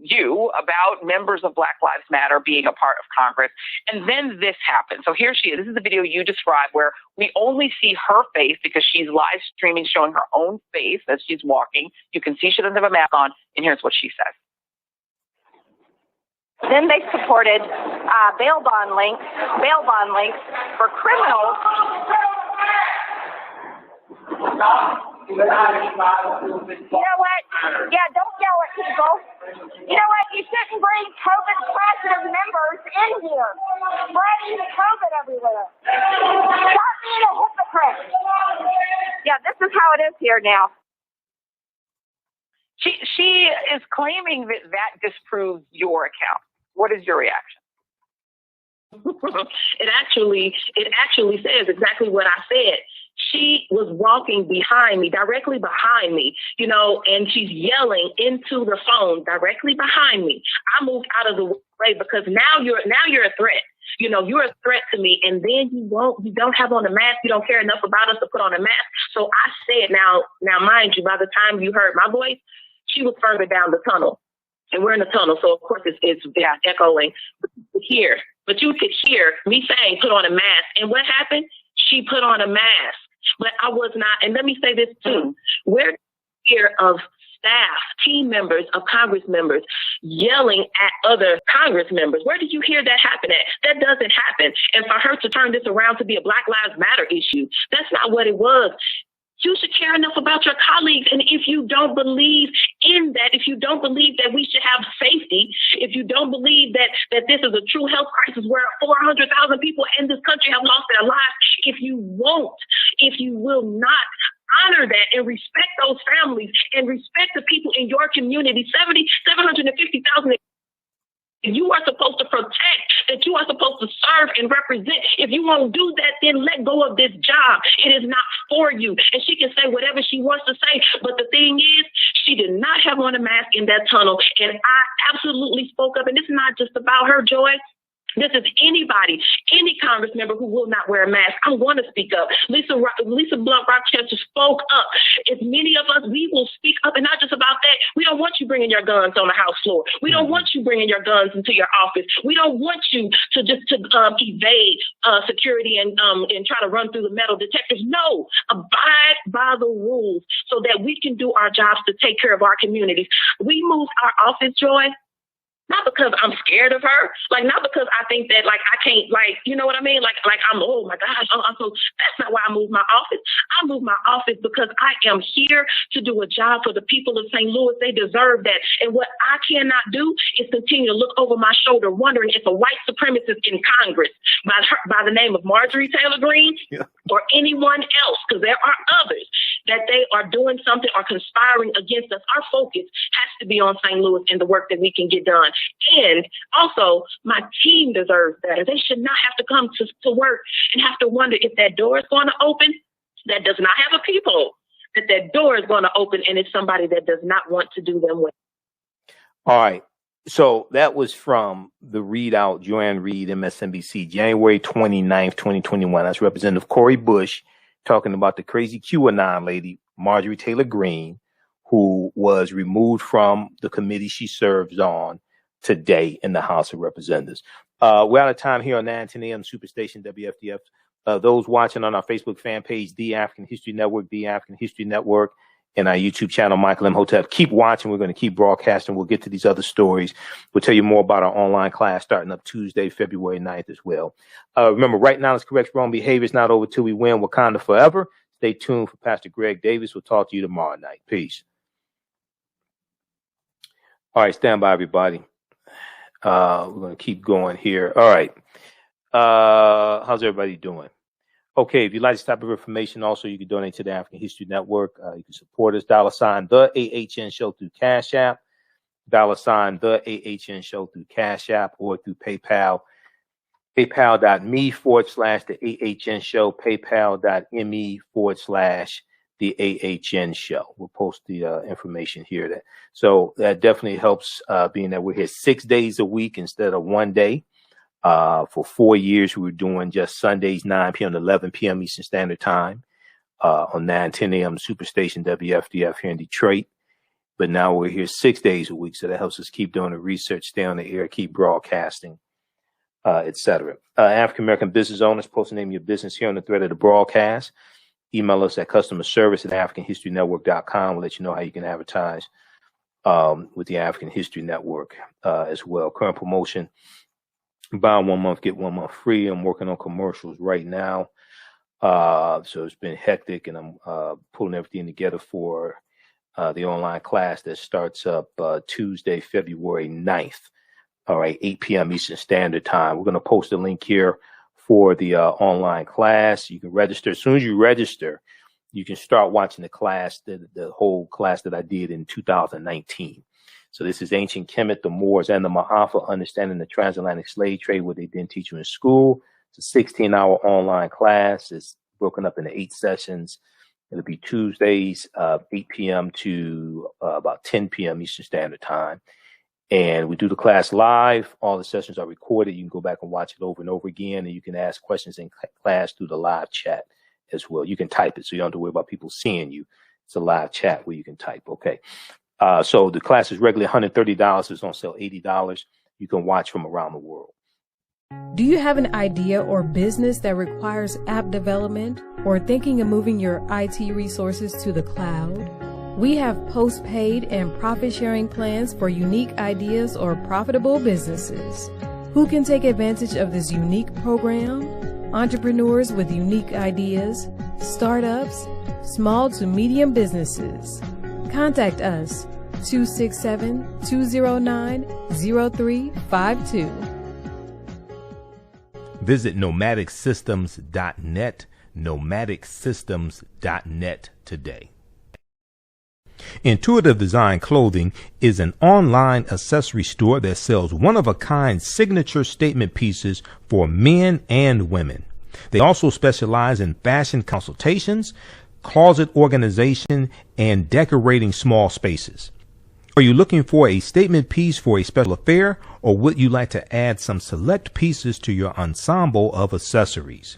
you, about members of Black Lives Matter being a part of Congress. And then this happened. So here she is. This is the video you described where we only see her face because she's live streaming, showing her own face as she's walking. You can see she doesn't have a mask on. And here's what she says. Then they supported bail bond links for criminals. You know what? Yeah, don't yell at people. You know what? You shouldn't bring COVID-positive members in here, spreading COVID everywhere. Stop being a hypocrite. Yeah, this is how it is here now. She is claiming that disproves your account. What is your reaction? It actually says exactly what I said. She was walking behind me, directly behind me, and she's yelling into the phone directly behind me. I moved out of the way because now you're a threat. You're a threat to me, and then you don't have on a mask. You don't care enough about us to put on a mask. So I said, now mind you, by the time you heard my voice, she was further down the tunnel. And we're in the tunnel, so of course it's echoing. But you could hear me saying, put on a mask. And what happened? She put on a mask. But I was not, and let me say this too, we're here of staff, team members of Congress members yelling at other Congress members. Where did you hear that happen at? That doesn't happen. And for her to turn this around to be a Black Lives Matter issue, that's not what it was. You should care enough about your colleagues. And if you don't believe in that, if you don't believe that we should have safety, if you don't believe that this is a true health crisis where 400,000 people in this country have lost their lives, if you will not honor that and respect those families and respect the people in your community, 750,000 you are supposed to protect, that you are supposed to serve and represent. If you won't do that, then let go of this job. It is not for you. And she can say whatever she wants to say. But the thing is, she did not have on a mask in that tunnel. And I absolutely spoke up. And it's not just about her, Joy. This is anybody, any Congress member who will not wear a mask. I'm going to speak up. Lisa Blunt Rochester spoke up. As many of us, we will speak up, and not just about that. We don't want you bringing your guns on the House floor. We don't want you bringing your guns into your office. We don't want you to evade security and try to run through the metal detectors. No, abide by the rules so that we can do our jobs to take care of our communities. We moved our office, Joy. Not because I'm scared of her, like not because I think that like I can't, like, you know what I mean? Like I'm, oh my gosh, so that's not why I moved my office. I moved my office because I am here to do a job for the people of St. Louis. They deserve that. And what I cannot do is continue to look over my shoulder wondering if a white supremacist in Congress by the name of Marjorie Taylor Greene or anyone else, because there are others, that they are doing something or conspiring against us. Our focus has to be on St. Louis and the work that we can get done. And also, my team deserves better. They should not have to come to work and have to wonder if that door is going to open that does not have a peephole, that door is going to open and it's somebody that does not want to do them well. All right. So that was from the readout, Joanne Reed, MSNBC, January 29th, 2021. That's Representative Cori Bush talking about the crazy QAnon lady, Marjorie Taylor Greene, who was removed from the committee she serves on today in the House of Representatives. We're out of time here on 910 AM Superstation WFDF. Those watching on our Facebook fan page, The African History Network, The African History Network, and our YouTube channel, Michael Imhotep. Keep watching. We're going to keep broadcasting. We'll get to these other stories. We'll tell you more about our online class starting up Tuesday, February 9th as well. Remember, right now, let's correct wrong behavior. It's not over till we win. Wakanda forever. Stay tuned for Pastor Greg Davis. We'll talk to you tomorrow night. Peace. All right, stand by, everybody. We're going to keep going here. All right. How's everybody doing? Okay, if you'd like this type of information, also, you can donate to the African History Network. You can support us, $ TheAHNShow through Cash App, $ TheAHNShow through Cash App, or through PayPal, paypal.me/TheAHNShow, paypal.me/TheAHNShow. We'll post the information here. So that definitely helps, being that we're here 6 days a week instead of 1 day. For 4 years, we were doing just Sundays, 9 p.m. to 11 p.m. Eastern Standard Time on 910 a.m. Superstation WFDF here in Detroit. But now we're here 6 days a week, so that helps us keep doing the research, stay on the air, keep broadcasting, etc. African American business owners, post the name of your business here on the thread of the broadcast. Email us at customerservice@AfricanHistoryNetwork.com. We'll let you know how you can advertise with the African History Network as well. Current promotion: buy 1 month, get 1 month free. I'm working on commercials right now. So it's been hectic, and I'm pulling everything together for the online class that starts up Tuesday, February 9th. All right, 8 p.m. Eastern Standard Time. We're going to post a link here for the online class. You can register. As soon as you register, you can start watching the class, the whole class that I did in 2019. So this is Ancient Kemet, the Moors, and the Ma'afa, Understanding the Transatlantic Slave Trade, what they didn't teach you in school. It's a 16-hour online class. It's broken up into 8 sessions. It'll be Tuesdays, 8 p.m. to about 10 p.m. Eastern Standard Time. And we do the class live. All the sessions are recorded. You can go back and watch it over and over again, and you can ask questions in class through the live chat as well. You can type it, so you don't have to worry about people seeing you. It's a live chat where you can type. Okay. So the class is regularly $130. It's on sale $80. You can watch from around the world. Do you have an idea or business that requires app development, or thinking of moving your IT resources to the cloud? We have post-paid and profit-sharing plans for unique ideas or profitable businesses. Who can take advantage of this unique program? Entrepreneurs with unique ideas, startups, small to medium businesses. Contact us, 267-209-0352. Visit nomadicsystems.net, nomadicsystems.net today. Intuitive Design Clothing is an online accessory store that sells one-of-a-kind signature statement pieces for men and women. They also specialize in fashion consultations, closet organization, and decorating small spaces. Are you looking for a statement piece for a special affair, or would you like to add some select pieces to your ensemble of accessories?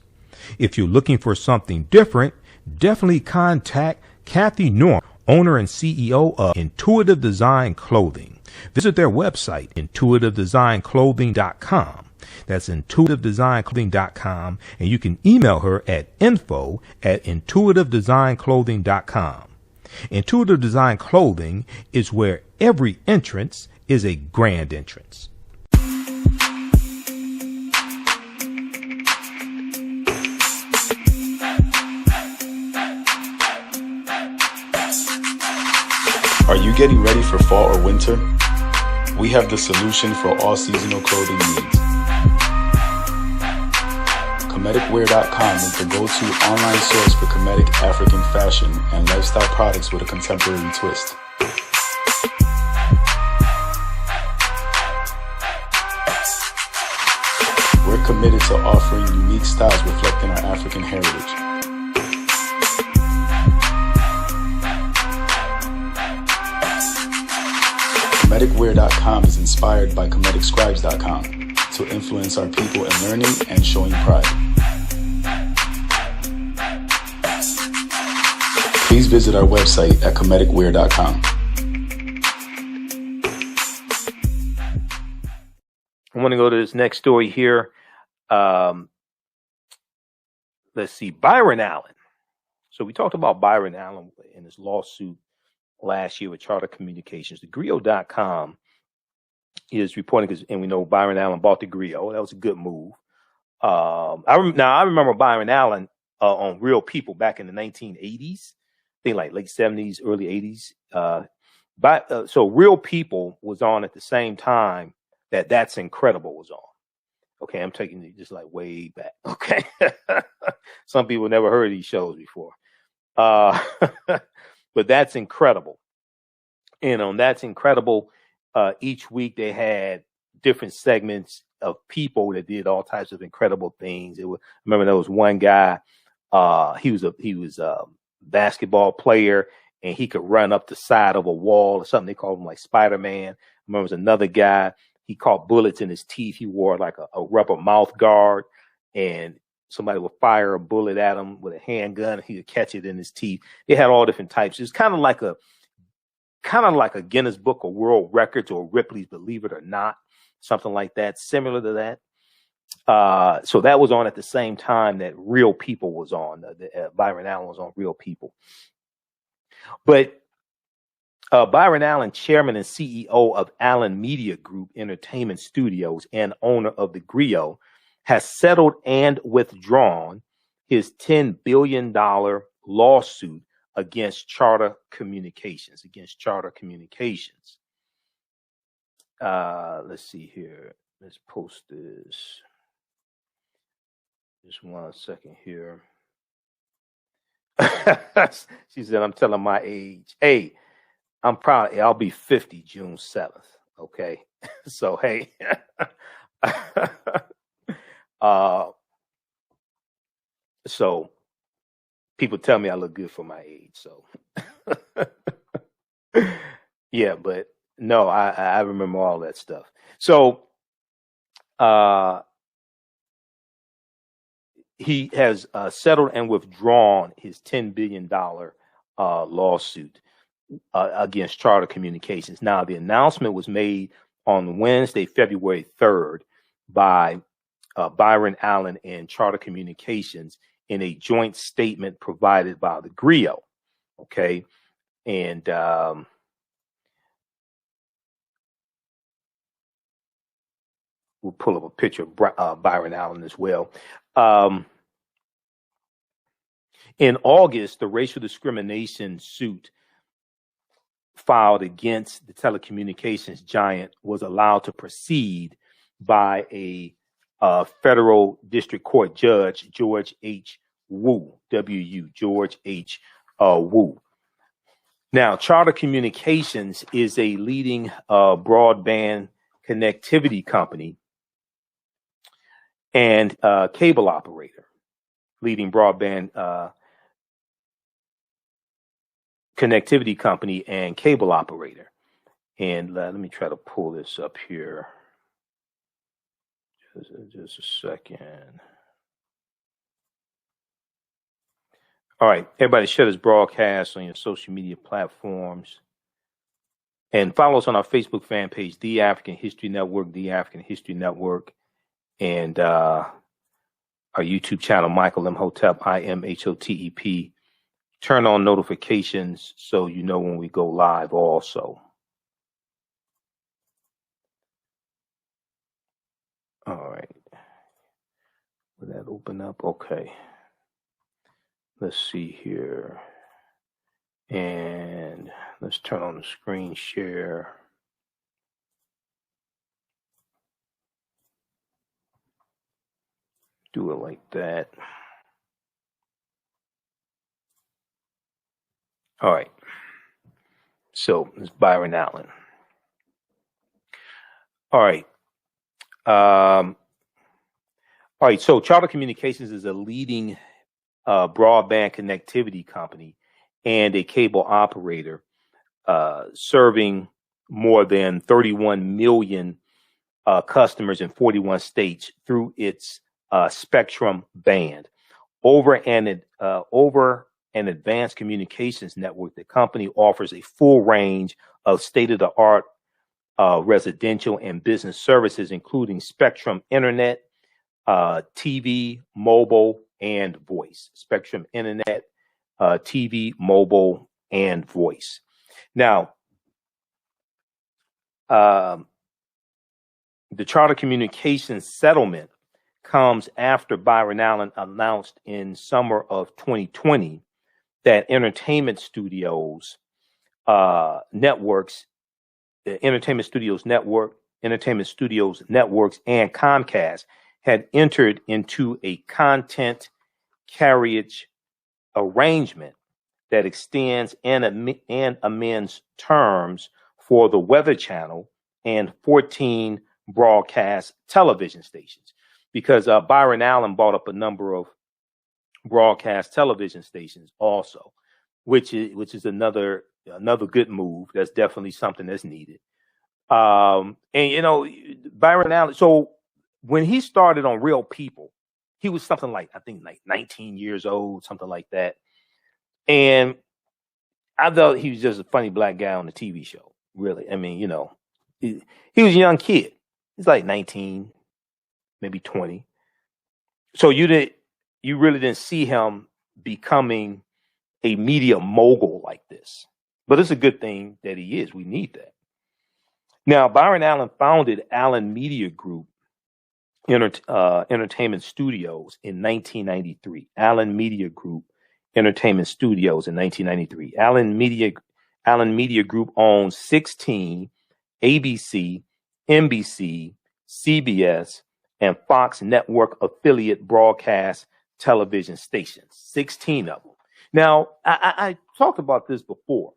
If you're looking for something different, definitely contact Kathy Norm, owner and CEO of Intuitive Design Clothing. Visit their website, intuitivedesignClothing.com. That's intuitivedesignClothing.com, and you can email her at info@intuitivedesignClothing.com. Intuitive Design Clothing is where every entrance is a grand entrance. Are you getting ready for fall or winter? We have the solution for all seasonal clothing needs. Comedicwear.com is the go-to online source for comedic African fashion and lifestyle products with a contemporary twist. We're committed to offering unique styles reflecting our African heritage. Comedicwear.com is inspired by ComedicScribes.com to influence our people in learning and showing pride. Please visit our website at comedicwear.com. I want to go to this next story here. Let's see, Byron Allen. So we talked about Byron Allen in his lawsuit last year with Charter Communications. The Griot.com is reporting, and we know Byron Allen bought the Griot. That was a good move. I remember Byron Allen on Real People back in the 1980s. I think like late 70s, early 80s. So Real People was on at the same time that That's Incredible was on. Okay, I'm taking it just like way back. Okay. Some people never heard of these shows before. But That's Incredible. And on That's Incredible, each week they had different segments of people that did all types of incredible things. I remember there was one guy, he was a basketball player, and he could run up the side of a wall or something. They called him like Spider-Man. I remember there was another guy, he caught bullets in his teeth. He wore like a rubber mouth guard, and somebody would fire a bullet at him with a handgun, and he would catch it in his teeth. They had all different types. It's kind of like a Guinness Book of World Records or Ripley's Believe It or Not, something like that, similar to that. So that was on at the same time that Real People was on. Byron Allen was on Real People. But Byron Allen, chairman and CEO of Allen Media Group Entertainment Studios and owner of the Griot, has settled and withdrawn his $10 billion lawsuit against Charter Communications. Let's see here. Let's post this. Just 1 second here. She said, I'm telling my age. Hey, I'm proud. I'll be 50 June 7th. Okay. So, hey. So people tell me I look good for my age. So yeah, but no, I remember all that stuff. So he has settled and withdrawn his $10 billion lawsuit against Charter Communications. Now, the announcement was made on Wednesday, February 3rd by Byron Allen and Charter Communications in a joint statement provided by the Griot. Okay. And we'll pull up a picture of Byron Allen as well. In August, the racial discrimination suit filed against the telecommunications giant was allowed to proceed by a federal district court judge, George H. Wu, W-U, George H. Wu. Now, Charter Communications is a leading broadband connectivity company and cable operator, leading broadband connectivity company and cable operator. And let me try to pull this up here. Just a second. All right, everybody share this broadcast on your social media platforms. And follow us on our Facebook fan page, The African History Network, The African History Network. And our YouTube channel, Michael Imhotep, IMHOTEP. Turn on notifications so you know when we go live also. All right. Will that open up? Okay. Let's see here. And let's turn on the screen share. Do it like that. All right. So it's Byron Allen. All right. All right. So Charter Communications is a leading broadband connectivity company and a cable operator, serving more than 31 million customers in 41 states through its Spectrum band. Over an advanced communications network, the company offers a full range of state-of-the-art residential and business services, including Spectrum Internet, TV, mobile, and voice. Spectrum Internet, TV, mobile, and voice. Now, the Charter Communications settlement comes after Byron Allen announced in summer of 2020 that Entertainment Studios Networks, Entertainment Studios Networks, and Comcast had entered into a content carriage arrangement that extends and amends terms for the Weather Channel and 14 broadcast television stations, because Byron Allen bought up a number of broadcast television stations also, which is another good move. That's definitely something that's needed. And you know, Byron Allen. So when he started on Real People, he was something like, I think, like 19 years old, something like that. And I thought he was just a funny black guy on the TV show. Really, I mean, you know, he was a young kid. He's like 19, maybe 20. So you really didn't see him becoming a media mogul like this. But it's a good thing that he is. We need that. Now, Byron Allen founded Allen Media Group Entertainment Studios in 1993. Allen Media Group Entertainment Studios in 1993. Allen Media Group owns 16 ABC, NBC, CBS, and Fox network affiliate broadcast television stations. 16 of them. Now, I talked about this before.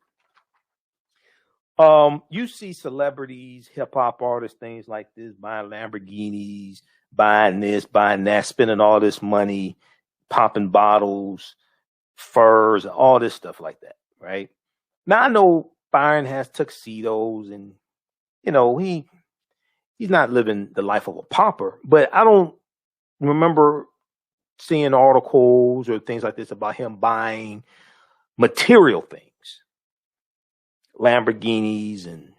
You see celebrities, hip hop artists, things like this, buying Lamborghinis, buying this, buying that, spending all this money, popping bottles, furs, all this stuff like that, right? Now I know Byron has tuxedos, and you know he's not living the life of a pauper, but I don't remember seeing articles or things like this about him buying material things. Lamborghinis and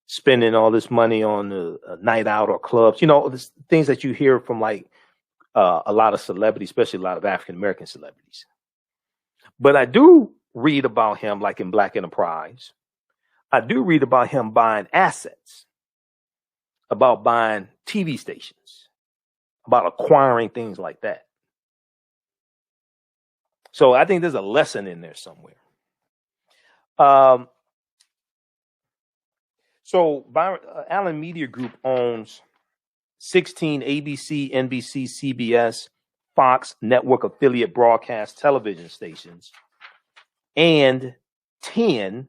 spending all this money on a night out or clubs, you know, things that you hear from like a lot of celebrities, especially a lot of African-American celebrities. But I do read about him, like in Black Enterprise. I do read about him buying assets, about buying TV stations, about acquiring things like that. So I think there's a lesson in there somewhere. So Allen Media Group owns 16 ABC, NBC, CBS, Fox network affiliate broadcast television stations, and 10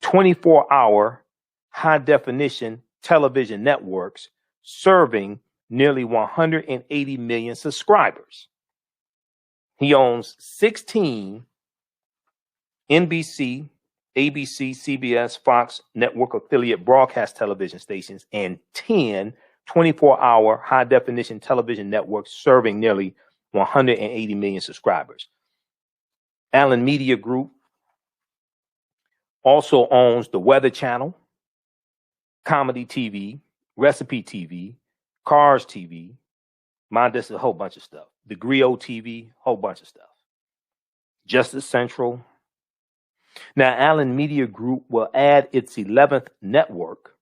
24-hour high definition television networks serving nearly 180 million subscribers. He owns 16 NBC, ABC, CBS, Fox network affiliate broadcast television stations, and 10 24-hour high-definition television networks serving nearly 180 million subscribers. Allen Media Group also owns the Weather Channel, Comedy TV, Recipe TV, Cars TV, a whole bunch of stuff. The Griot TV, whole bunch of stuff. Justice Central. Now, Allen Media Group will add its 11th network,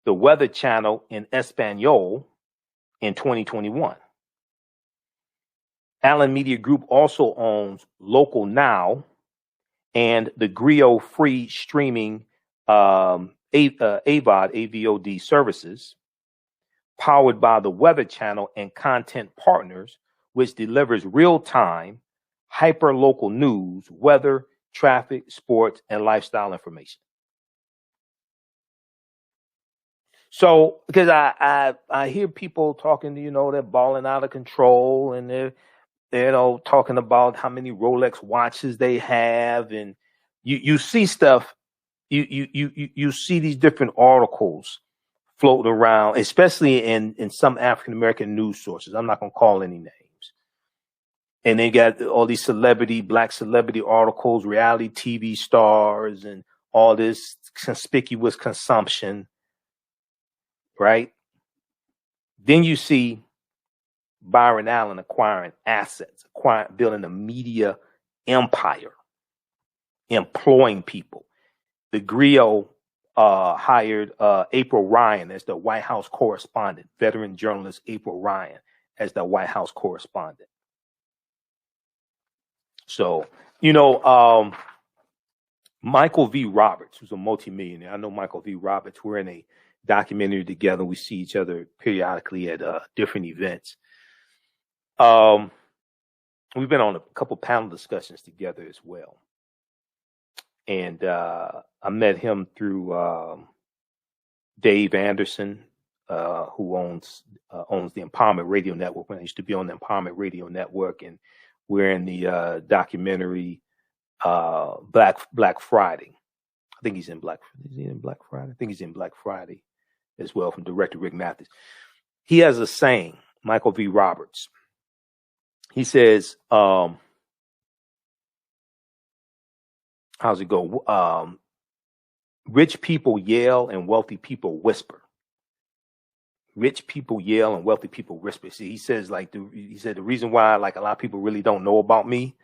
the Weather Channel in Espanol, in 2021. Allen Media Group also owns Local Now and the Griot free streaming AVOD services, powered by the Weather Channel and Content Partners, which delivers real-time, hyper-local news, weather, traffic, sports, and lifestyle information. So, because I hear people talking, they're balling out of control, and they're talking about how many Rolex watches they have, and you see stuff, you see these different articles floating around, especially in some African American news sources. I'm not gonna call any names. And they got all these black celebrity articles, reality TV stars, and all this conspicuous consumption, right? Then you see Byron Allen acquiring assets, building a media empire, employing people. The Griot hired April Ryan as the White House correspondent, veteran journalist April Ryan as the White House correspondent. So, Michael V. Roberts, who's a multimillionaire. I know Michael V. Roberts. We're in a documentary together. We see each other periodically at different events. We've been on a couple panel discussions together as well. And I met him through Dave Anderson, who owns the Empowerment Radio Network. When I used to be on the Empowerment Radio Network, and we're in the documentary Black Friday. I think he's in Black Friday. I think he's in Black Friday as well, from director Rick Matthews. He has a saying, Michael V. Roberts. He says, how's it go? Rich people yell and wealthy people whisper. Rich people yell and wealthy people whisper. See, he says, the reason why a lot of people really don't know about me,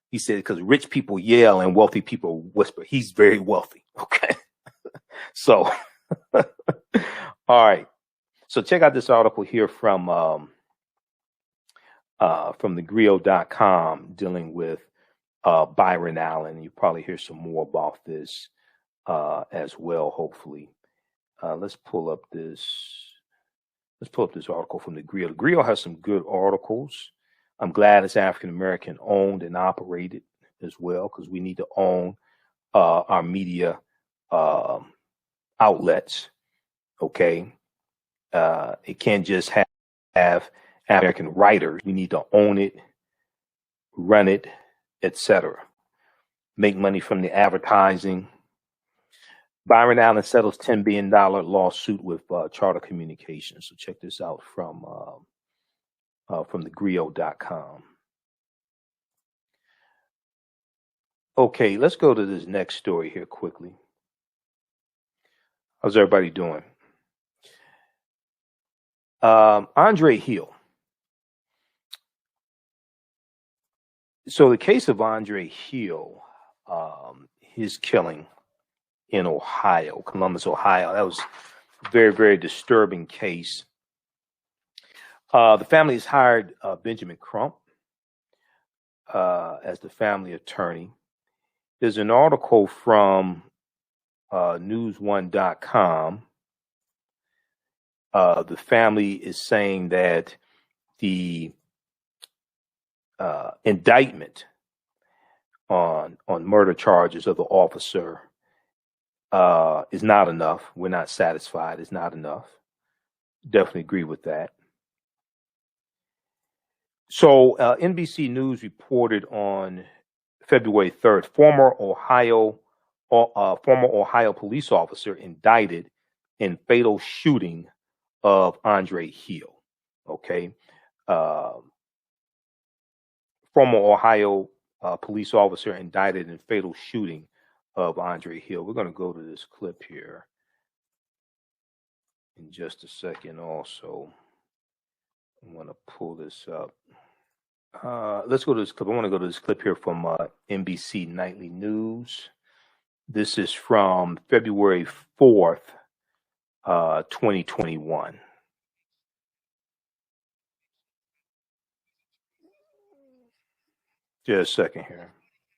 he said, because rich people yell and wealthy people whisper. He's very wealthy. Okay. So, all right. So check out this article here from thegriot.com dealing with Byron Allen. You probably hear some more about this as well, hopefully. Let's pull up this article from the Griot. The Griot has some good articles. I'm glad it's African American owned and operated as well, because we need to own our media outlets. Okay, it can't just have American writers. We need to own it, run it, etc. Make money from the advertising. Byron Allen settles $10 billion lawsuit with Charter Communications. So check this out from thegriot.com. Okay, let's go to this next story here quickly. How's everybody doing? Andre Hill. So the case of Andre Hill, his killing in Ohio, Columbus, Ohio, that was a very, very disturbing case. The family has hired Benjamin Crump as the family attorney. There's an article from news1.com. The family is saying that the indictment on murder charges of the officer is not enough. We're not satisfied. It's not enough. Definitely agree with that. So NBC News reported on February 3rd, former Ohio police officer indicted in fatal shooting of Andre Hill. Okay. Former Ohio police officer indicted in fatal shooting of Andre Hill. We're going to go to this clip here in just a second also. I want to pull this up. Let's go to this clip. I want to go to this clip here from NBC Nightly News. This is from February 4th, 2021. Just a second here.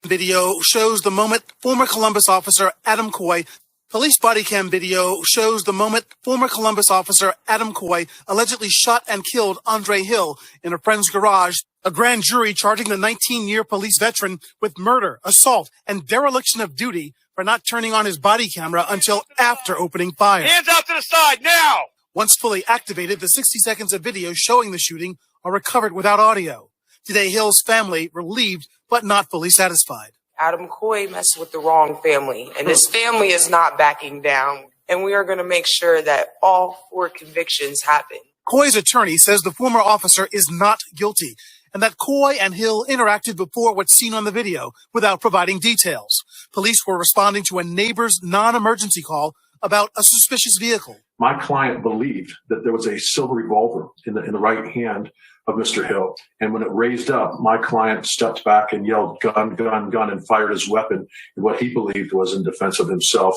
Video shows the moment former Columbus officer Adam Coy. Police body cam video shows the moment former Columbus officer Adam Coy allegedly shot and killed Andre Hill in a friend's garage. A grand jury charging the 19-year police veteran with murder, assault, and dereliction of duty for not turning on his body camera until after opening fire. Hands out to the side now! Once fully activated, the 60 seconds of video showing the shooting are recovered without audio. Today, Hill's family relieved but not fully satisfied. Adam Coy messed with the wrong family, and this family is not backing down. And we are going to make sure that all 4 convictions happen. Coy's attorney says the former officer is not guilty, and that Coy and Hill interacted before what's seen on the video without providing details. Police were responding to a neighbor's non-emergency call about a suspicious vehicle. My client believed that there was a silver revolver in the right hand of Mr. Hill. And when it raised up, my client stepped back and yelled, "Gun, gun, gun," and fired his weapon in what he believed was in defense of himself.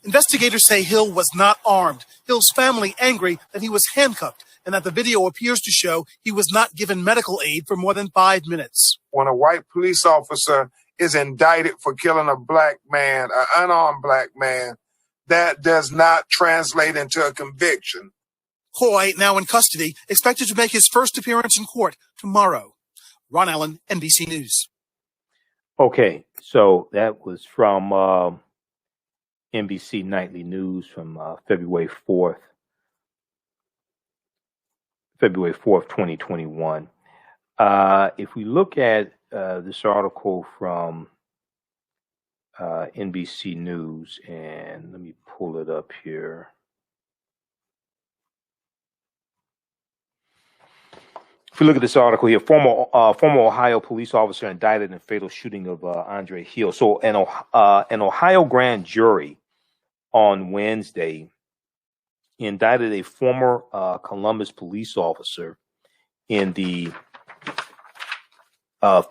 Investigators say Hill was not armed. Hill's family angry that he was handcuffed and that the video appears to show he was not given medical aid for more than 5 minutes. When a white police officer is indicted for killing a black man, an unarmed black man, that does not translate into a conviction. Coy, now in custody, expected to make his first appearance in court tomorrow. Ron Allen, NBC News. Okay, so that was from NBC Nightly News from February 4th, 2021. If we look at this article from NBC News, and let me pull it up here. If we look at this article here, former Ohio police officer indicted in fatal shooting of Andre Hill. So an Ohio grand jury on Wednesday indicted a former Columbus police officer in the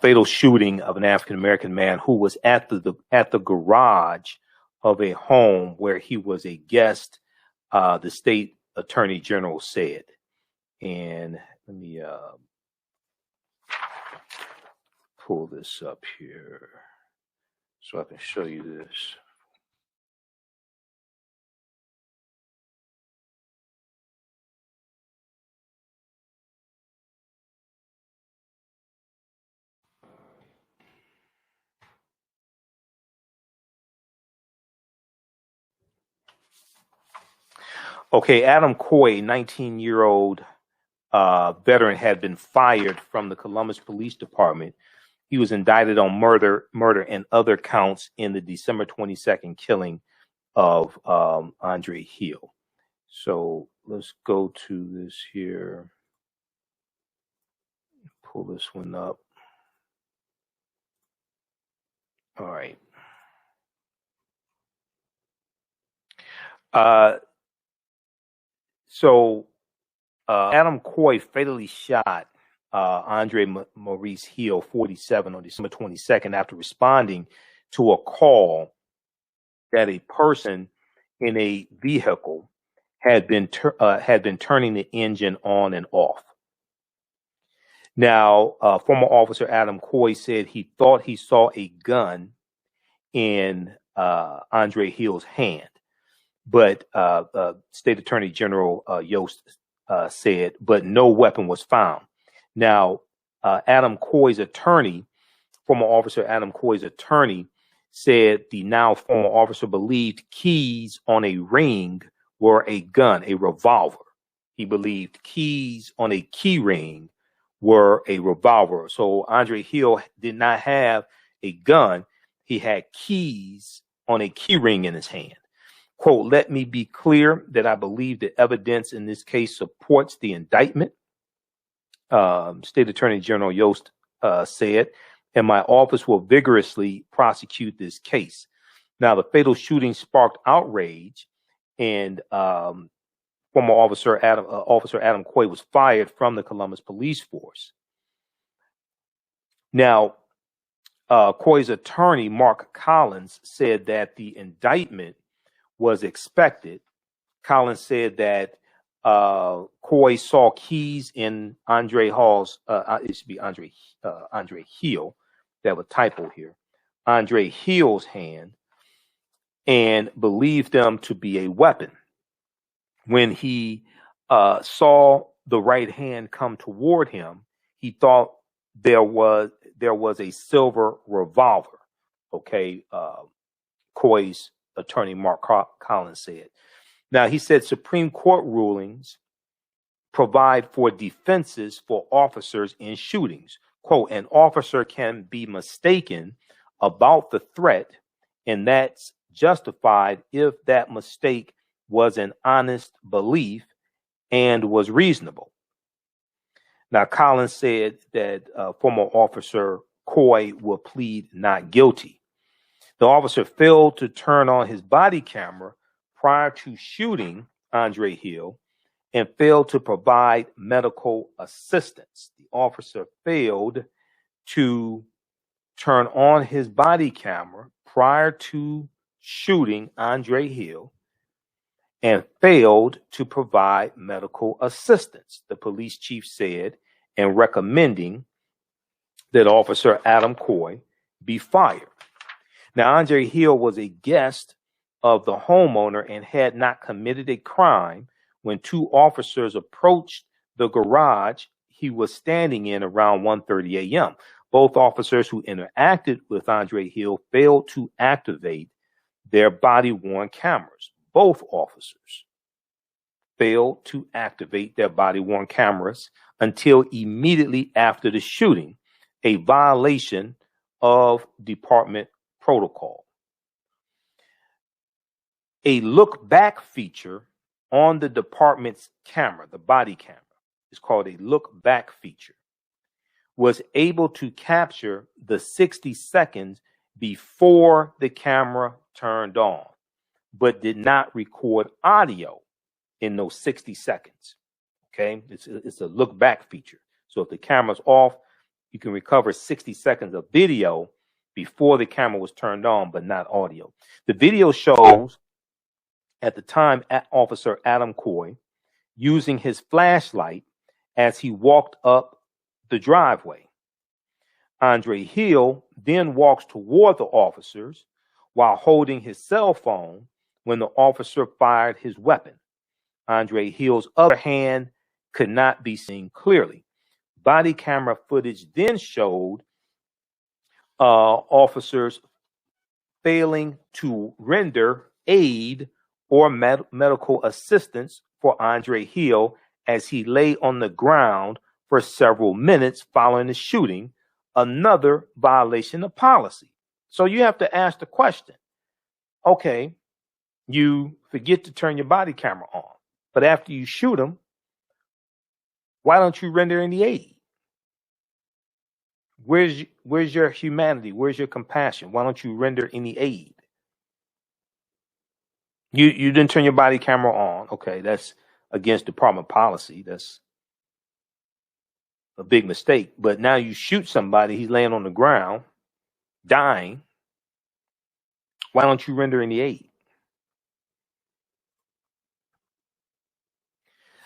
fatal shooting of an African-American man who was at the garage of a home where he was a guest, the state attorney general said. And let me pull this up here so I can show you this. Okay, Adam Coy, 19-year-old veteran, had been fired from the Columbus Police Department. He was indicted on murder, and other counts in the December 22nd killing of Andre Hill. So let's go to this here. Pull this one up. All right. So Adam Coy fatally shot Andre Maurice Hill, 47, on December 22nd after responding to a call that a person in a vehicle had been turning the engine on and off. Now, former officer Adam Coy said he thought he saw a gun in Andre Hill's hand, but State Attorney General Yost said, but no weapon was found. Now, Adam Coy's attorney, former officer Adam Coy's attorney, said the now former officer believed keys on a ring were a gun, a revolver. He believed keys on a key ring were a revolver. So Andre Hill did not have a gun, he had keys on a key ring in his hand. Quote, let me be clear that I believe the evidence in this case supports the indictment. State Attorney General Yost said, and my office will vigorously prosecute this case. Now, the fatal shooting sparked outrage, and former Officer Adam Coy was fired from the Columbus Police Force. Now, Coy's attorney, Mark Collins, said that the indictment was expected. Collins said that Coy saw keys in Andre Hall's, it should be Andre Hill, that was typo here, Andre Hill's hand, and believed them to be a weapon. When he saw the right hand come toward him, he thought there was a silver revolver. Okay, Coy's attorney Mark Collins said. Now, he said Supreme Court rulings provide for defenses for officers in shootings. Quote, an officer can be mistaken about the threat, and that's justified if that mistake was an honest belief and was reasonable. Now, Collins said that former officer Coy will plead not guilty. The officer failed to turn on his body camera prior to shooting Andre Hill and failed to provide medical assistance. The officer failed to turn on his body camera prior to shooting Andre Hill and failed to provide medical assistance, the police chief said, and recommending that Officer Adam Coy be fired. Now, Andre Hill was a guest of the homeowner and had not committed a crime when two officers approached the garage he was standing in around 1:30 a.m. Both officers who interacted with Andre Hill failed to activate their body-worn cameras. Both officers failed to activate their body-worn cameras until immediately after the shooting, a violation of department protocol. A look back feature on the department's camera, the body camera, is called a look back feature, was able to capture the 60 seconds before the camera turned on, but did not record audio in those 60 seconds. Okay, it's a look back feature. So if the camera's off, you can recover 60 seconds of video before the camera was turned on, but not audio. The video shows at the time Officer Adam Coy using his flashlight as he walked up the driveway. Andre Hill then walks toward the officers while holding his cell phone when the officer fired his weapon. Andre Hill's other hand could not be seen clearly. Body camera footage then showed officers failing to render aid or medical assistance for Andre Hill as he lay on the ground for several minutes following the shooting, another violation of policy. So you have to ask the question, okay, you forget to turn your body camera on, but after you shoot him, why don't you render any aid? Where's your humanity? Where's your compassion? Why don't you render any aid? You didn't turn your body camera on. Okay, that's against department policy. That's a big mistake. But now you shoot somebody, he's laying on the ground, dying. Why don't you render any aid?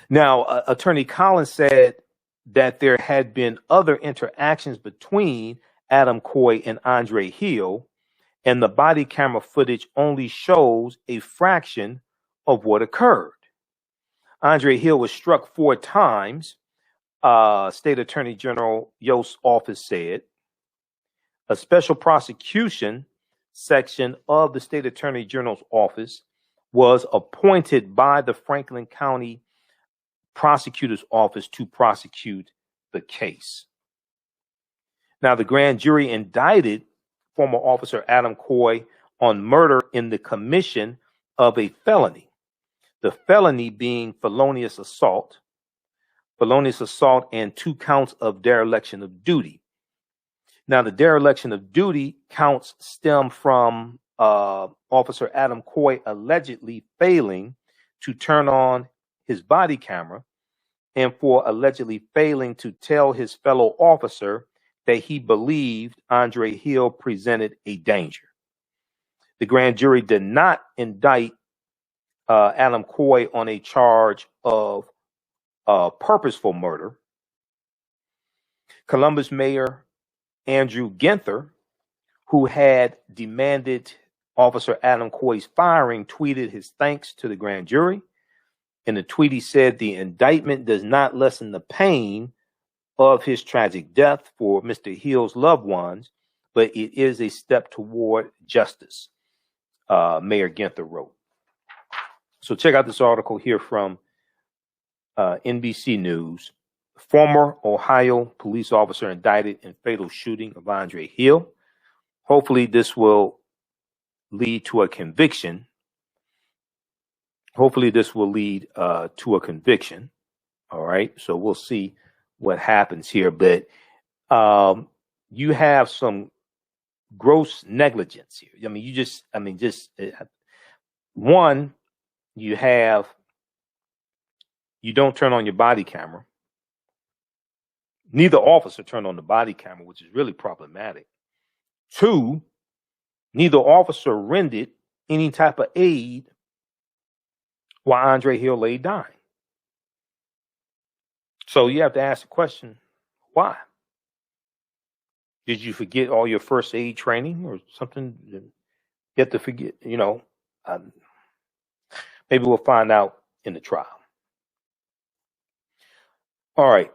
Now, Attorney Collins said that there had been other interactions between Adam Coy and Andre Hill, and the body camera footage only shows a fraction of what occurred. Andre Hill was struck 4 times, State Attorney General Yost's office said. A special prosecution section of the State Attorney General's office was appointed by the Franklin County Prosecutor's Office to prosecute the case. Now, the grand jury indicted former officer Adam Coy on murder in the commission of a felony. The felony being felonious assault and 2 counts of dereliction of duty. Now, the dereliction of duty counts stem from Officer Adam Coy allegedly failing to turn on his body camera and for allegedly failing to tell his fellow officer that he believed Andre Hill presented a danger. The grand jury did not indict Adam Coy on a charge of purposeful murder. Columbus Mayor Andrew Ginther, who had demanded Officer Adam Coy's firing, tweeted his thanks to the grand jury. In the tweet, he said, "The indictment does not lessen the pain of his tragic death for Mr. Hill's loved ones, but it is a step toward justice," Mayor Ginther wrote. So check out this article here from NBC News. Former Ohio police officer indicted in fatal shooting of Andre Hill. Hopefully this will lead to a conviction. All right. So we'll see what happens here. But you have some gross negligence here. I mean, one, you don't turn on your body camera. Neither officer turned on the body camera, which is really problematic. 2, neither officer rendered any type of aid while Andre Hill lay dying. So you have to ask the question, why? Did you forget all your first aid training or something? You have to forget, maybe we'll find out in the trial. All right.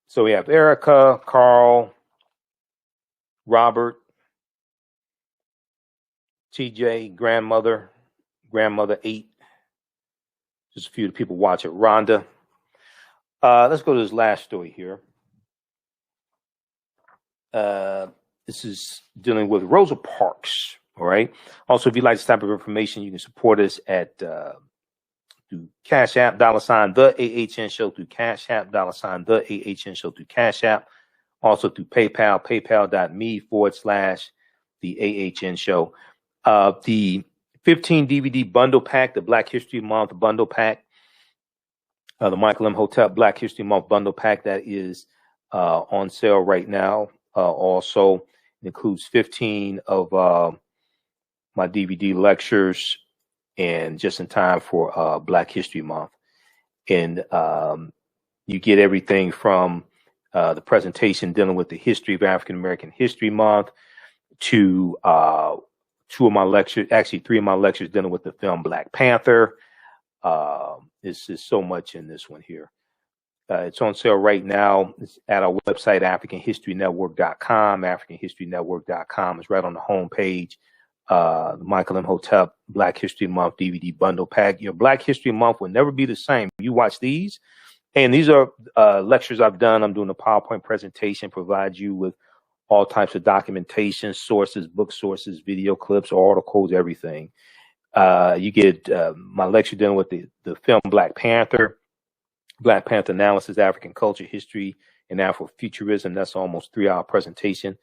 So we have Erica, Carl, Robert, TJ, grandmother 8. Just a few of the people watching. Rhonda. Let's go to this last story here. This is dealing with Rosa Parks. All right. Also, if you'd like this type of information, you can support us at through Cash App, $ the AHN Show through Cash App, $ the AHN Show through Cash App. Also through PayPal, paypal.me/the AHN Show. The 15 DVD bundle pack, the Black History Month bundle pack, the Michael Imhotep Black History Month bundle pack that is on sale right now. Also includes 15 of my DVD lectures, and just in time for Black History Month. And you get everything from the presentation dealing with the history of African American History Month to 2 of my lectures, actually 3 of my lectures dealing with the film Black Panther. This is so much in this one here. It's on sale right now. It's at our website, AfricanHistoryNetwork.com. AfricanHistoryNetwork.com is right on the home page. The Michael Imhotep Black History Month DVD bundle pack. Your Black History Month will never be the same. You watch these, and these are lectures I've done. I'm doing a PowerPoint presentation, provide you with all types of documentation, sources, book sources, video clips, articles, everything. You get my lecture dealing with the film Black Panther analysis, African culture, history, and Afrofuturism. That's almost 3-hour presentation.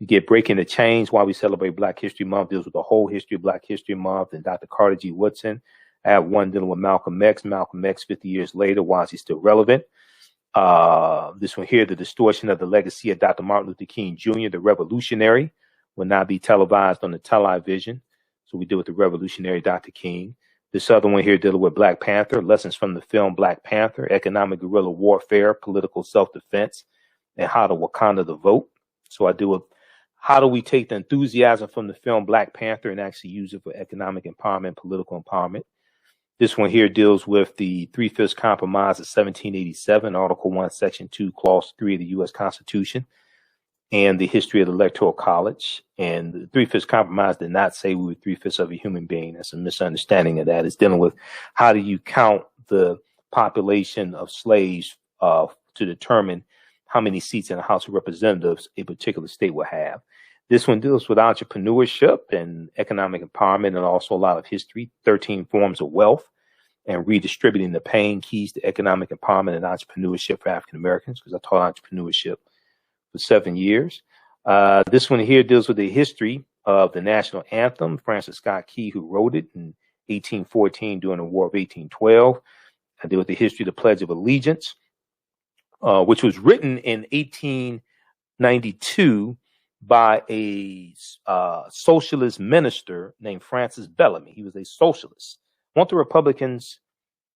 You get Breaking the Chains, Why We Celebrate Black History Month, deals with the whole history of Black History Month, and Dr. Carter G. Woodson. I have one dealing with Malcolm X, 50 years later, why is he still relevant? This one here, The Distortion of the Legacy of Dr. Martin Luther King Jr., the Revolutionary, will not be televised on the television. So we deal with the Revolutionary Dr. King. This other one here dealing with Black Panther, lessons from the film Black Panther, economic guerrilla warfare, political self-defense, and how to Wakanda the vote. So I deal with how do we take the enthusiasm from the film Black Panther and actually use it for economic empowerment, political empowerment. This one here deals with the 3/5 Compromise of 1787, Article 1, Section 2, Clause 3 of the U.S. Constitution, and the history of the Electoral College. And the 3/5 Compromise did not say we were 3/5 of a human being. That's a misunderstanding of that. It's dealing with how do you count the population of slaves to determine how many seats in the House of Representatives a particular state will have. This one deals with entrepreneurship and economic empowerment, and also a lot of history, 13 forms of wealth, and redistributing the pain, keys to economic empowerment and entrepreneurship for African Americans, because I taught entrepreneurship for 7 years. This one here deals with the history of the national anthem, Francis Scott Key, who wrote it in 1814 during the War of 1812. I deal with the history of the Pledge of Allegiance, which was written in 1892 by a socialist minister named Francis Bellamy. He was a socialist. Won't the Republicans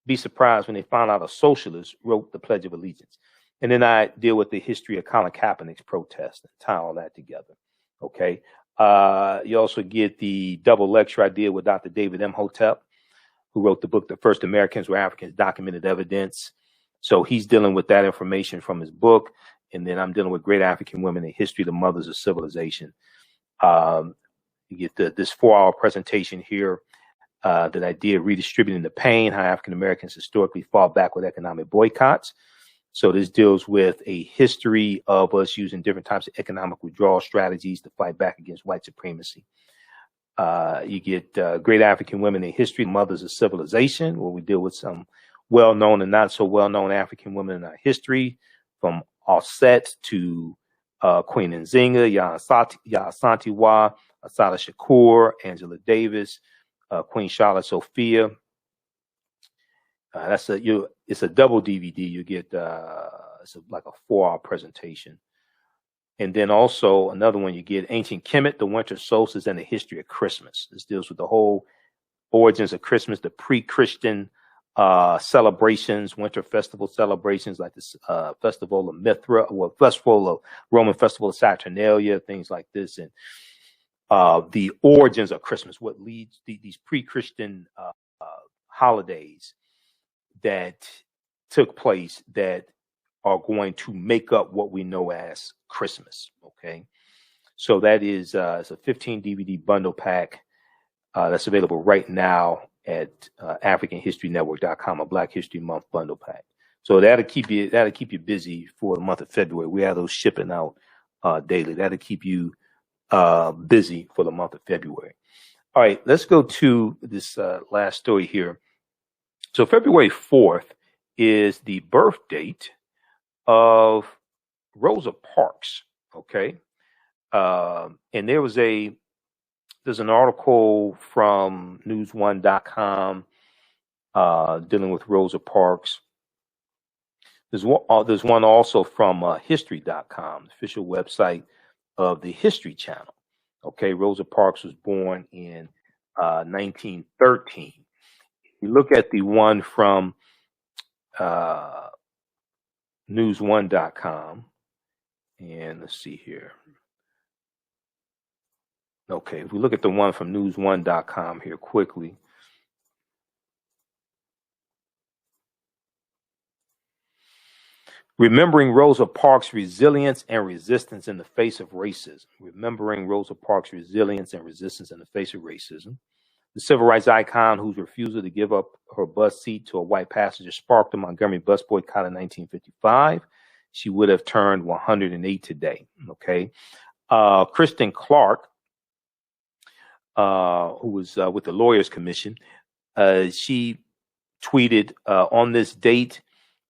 be surprised when they found out a socialist wrote the Pledge of Allegiance? And then I deal with the history of Colin Kaepernick's protest and tie all that together. Okay. You also get the double lecture I did with Dr. David Imhotep, who wrote the book, The First Americans Were Africans, Documented Evidence. So he's dealing with that information from his book. And then I'm dealing with great African women in history, the mothers of civilization. You get this 4-hour presentation here that I did, Redistributing the Pain, how African Americans historically fought back with economic boycotts. So this deals with a history of us using different types of economic withdrawal strategies to fight back against white supremacy. You get great African women in history, mothers of civilization, where we deal with some well-known and not so well-known African women in our history, from Offset to Queen Nzinga, Yasantiwa, Assata Shakur, Angela Davis, Queen Charlotte Sophia. It's a double DVD. You get like a 4-hour presentation. And then also another one, you get Ancient Kemet, the Winter Solstice, and the History of Christmas. This deals with the whole origins of Christmas, the pre-Christian celebrations, winter festival celebrations, like this festival of Mithra, or festival of Roman festival of Saturnalia, things like this, and the origins of Christmas, what leads these pre-Christian holidays that took place that are going to make up what we know as Christmas. Okay, so that is it's a 15 DVD bundle pack that's available right now at AfricanHistoryNetwork.com, a Black History Month bundle pack. So that'll keep you busy for the month of February. We have those shipping out daily. That'll keep you busy for the month of February. All right, let's go to this last story here. So February 4th is the birth date of Rosa Parks. Okay, and there's an article from newsone.com dealing with Rosa Parks. There's one also from history.com, the official website of the History Channel. Okay, Rosa Parks was born in 1913. You look at the one from newsone.com, and let's see here. Okay, if we look at the one from newsone.com here quickly. Remembering Rosa Parks' resilience and resistance in the face of racism. Remembering Rosa Parks' resilience and resistance in the face of racism. The civil rights icon whose refusal to give up her bus seat to a white passenger sparked the Montgomery bus boycott in 1955. She would have turned 108 today. Okay. Kristen Clark, who was with the Lawyers Commission, she tweeted, on this date,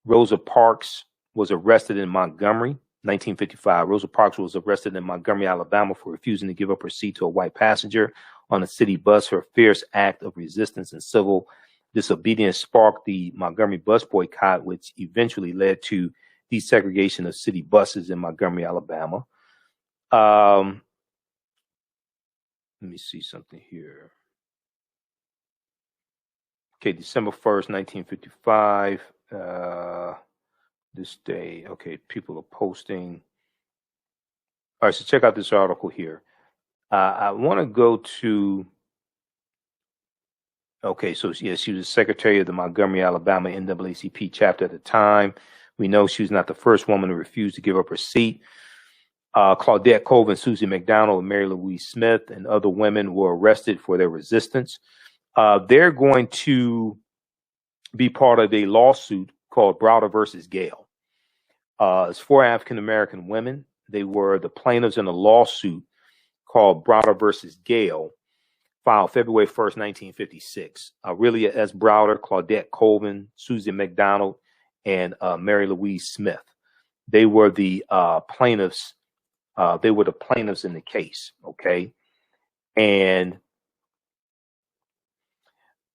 Rosa Parks was arrested in Montgomery, 1955. Rosa Parks was arrested in Montgomery, Alabama for refusing to give up her seat to a white passenger on a city bus. Her fierce act of resistance and civil disobedience sparked the Montgomery bus boycott, which eventually led to desegregation of city buses in Montgomery, Alabama. Let me see something here. Okay, December 1st, 1955. This day, okay, people are posting. All right, so check out this article here. I want to go to, okay, so yeah, she was the secretary of the Montgomery, Alabama NAACP chapter at the time. We know she was not the first woman to refuse to give up her seat. Claudette Colvin, Susie McDonald, and Mary Louise Smith and other women were arrested for their resistance. They're going to be part of a lawsuit called Browder versus Gale. It's 4 African-American women. They were the plaintiffs in a lawsuit called Browder versus Gale, filed February 1st, 1956. Aurelia S. Browder, Claudette Colvin, Susie McDonald, and Mary Louise Smith. They were the plaintiffs. They were the plaintiffs in the case. Okay, and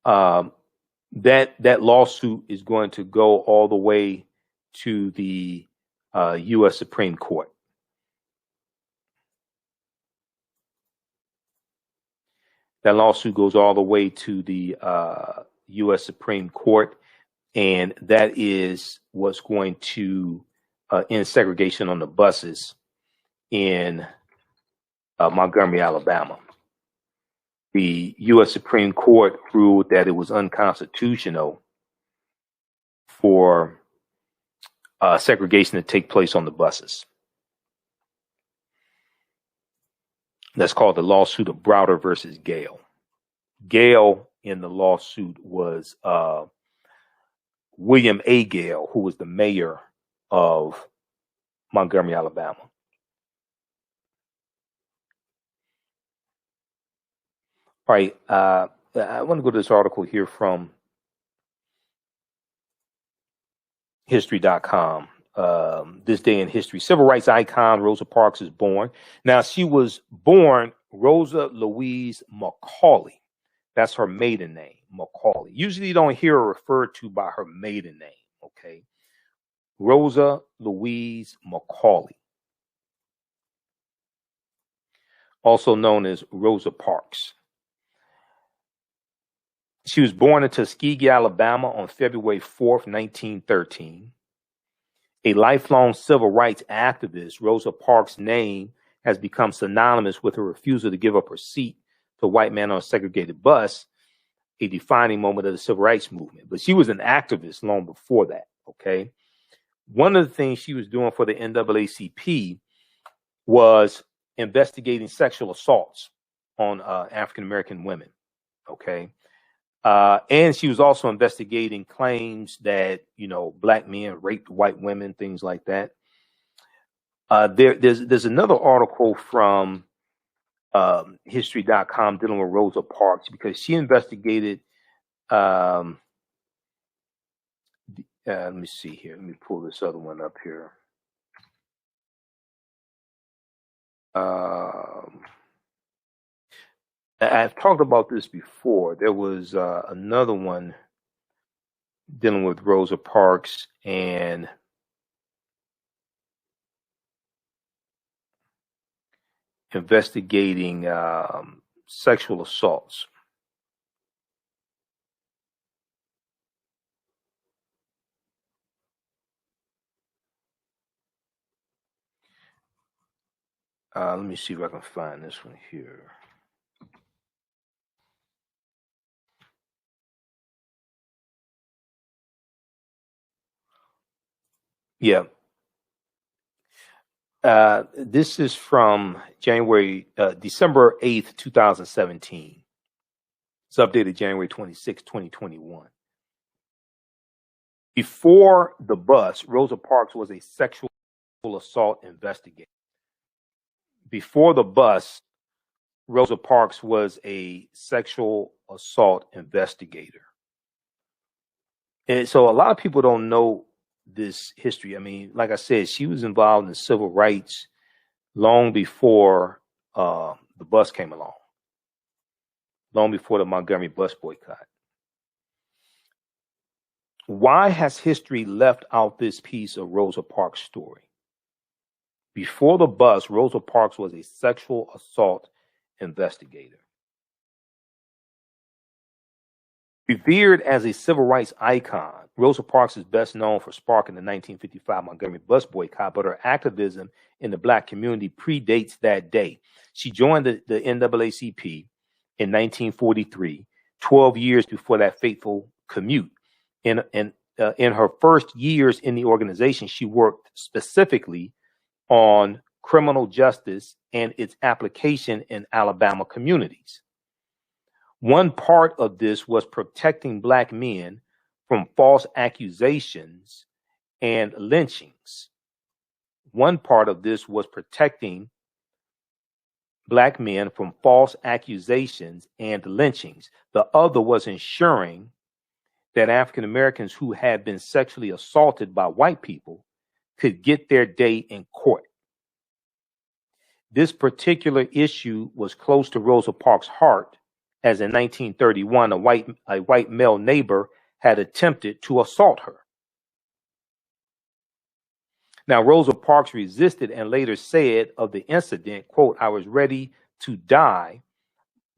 that lawsuit is going to go all the way to the U.S. Supreme Court. That lawsuit goes all the way to the U.S. Supreme Court, and that is what's going to end segregation on the buses in Montgomery, Alabama. The U.S. Supreme Court ruled that it was unconstitutional for segregation to take place on the buses. That's called the lawsuit of Browder versus Gale. Gale in the lawsuit was William A. Gale, who was the mayor of Montgomery, Alabama. All right, I want to go to this article here from history.com. This day in history. Civil rights icon Rosa Parks is born. Now, she was born Rosa Louise McCauley. That's her maiden name, McCauley. Usually you don't hear her referred to by her maiden name, okay? Rosa Louise McCauley, also known as Rosa Parks. She was born in Tuskegee, Alabama on February 4th, 1913. A lifelong civil rights activist, Rosa Parks' name has become synonymous with her refusal to give up her seat to a white man on a segregated bus, a defining moment of the civil rights movement. But she was an activist long before that, okay? One of the things she was doing for the NAACP was investigating sexual assaults on African-American women, okay? And she was also investigating claims that, you know, black men raped white women, things like that. There's another article from history.com dealing with Rosa Parks because she investigated. Let me see here. Let me pull this other one up here. I've talked about this before. There was another one dealing with Rosa Parks and investigating sexual assaults. Let me see if I can find this one here. Yeah. This is from December 8th, 2017. It's updated January 26, 2021. Before the bus, Rosa Parks was a sexual assault investigator. Before the bus, Rosa Parks was a sexual assault investigator. And so a lot of people don't know this history. I mean, like I said, she was involved in civil rights long before the bus came along, long before the Montgomery bus boycott. Why has history left out this piece of Rosa Parks' story? Before the bus, Rosa Parks was a sexual assault investigator. Revered as a civil rights icon, Rosa Parks is best known for sparking the 1955 Montgomery bus boycott, but her activism in the black community predates that day. She joined the NAACP in 1943, 12 years before that fateful commute. In her first years in the organization, she worked specifically on criminal justice and its application in Alabama communities. One part of this was protecting black men from false accusations and lynchings. One part of this was protecting black men from false accusations and lynchings. The other was ensuring that African Americans who had been sexually assaulted by white people could get their day in court. This particular issue was close to Rosa Parks' heart, as in 1931, a white male neighbor had attempted to assault her. Now, Rosa Parks resisted and later said of the incident, quote, I was ready to die,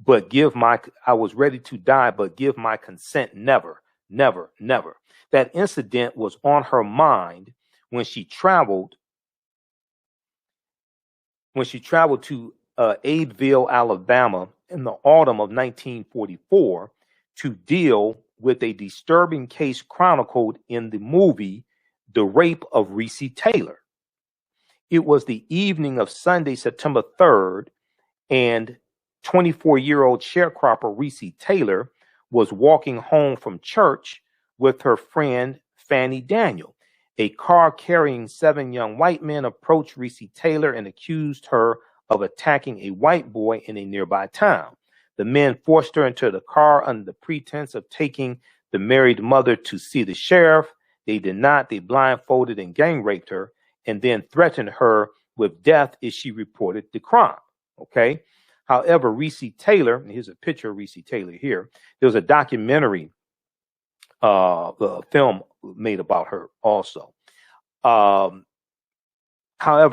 but give my consent never, never, never. That incident was on her mind when she traveled to Adeville, Alabama in the autumn of 1944 to deal with a disturbing case chronicled in the movie The Rape of Reese Taylor. It was the evening of Sunday, September 3rd, and 24-year-old sharecropper Reese Taylor was walking home from church with her friend Fanny Daniel. A car carrying 7 young white men approached Reese Taylor and accused her of attacking a white boy in a nearby town. The men forced her into the car under the pretense of taking the married mother to see the sheriff. They did not. They blindfolded and gang raped her and then threatened her with death if she reported the crime. Okay. However, Reese Taylor, and here's a picture of Reese Taylor here. There was a documentary film made about her also. However,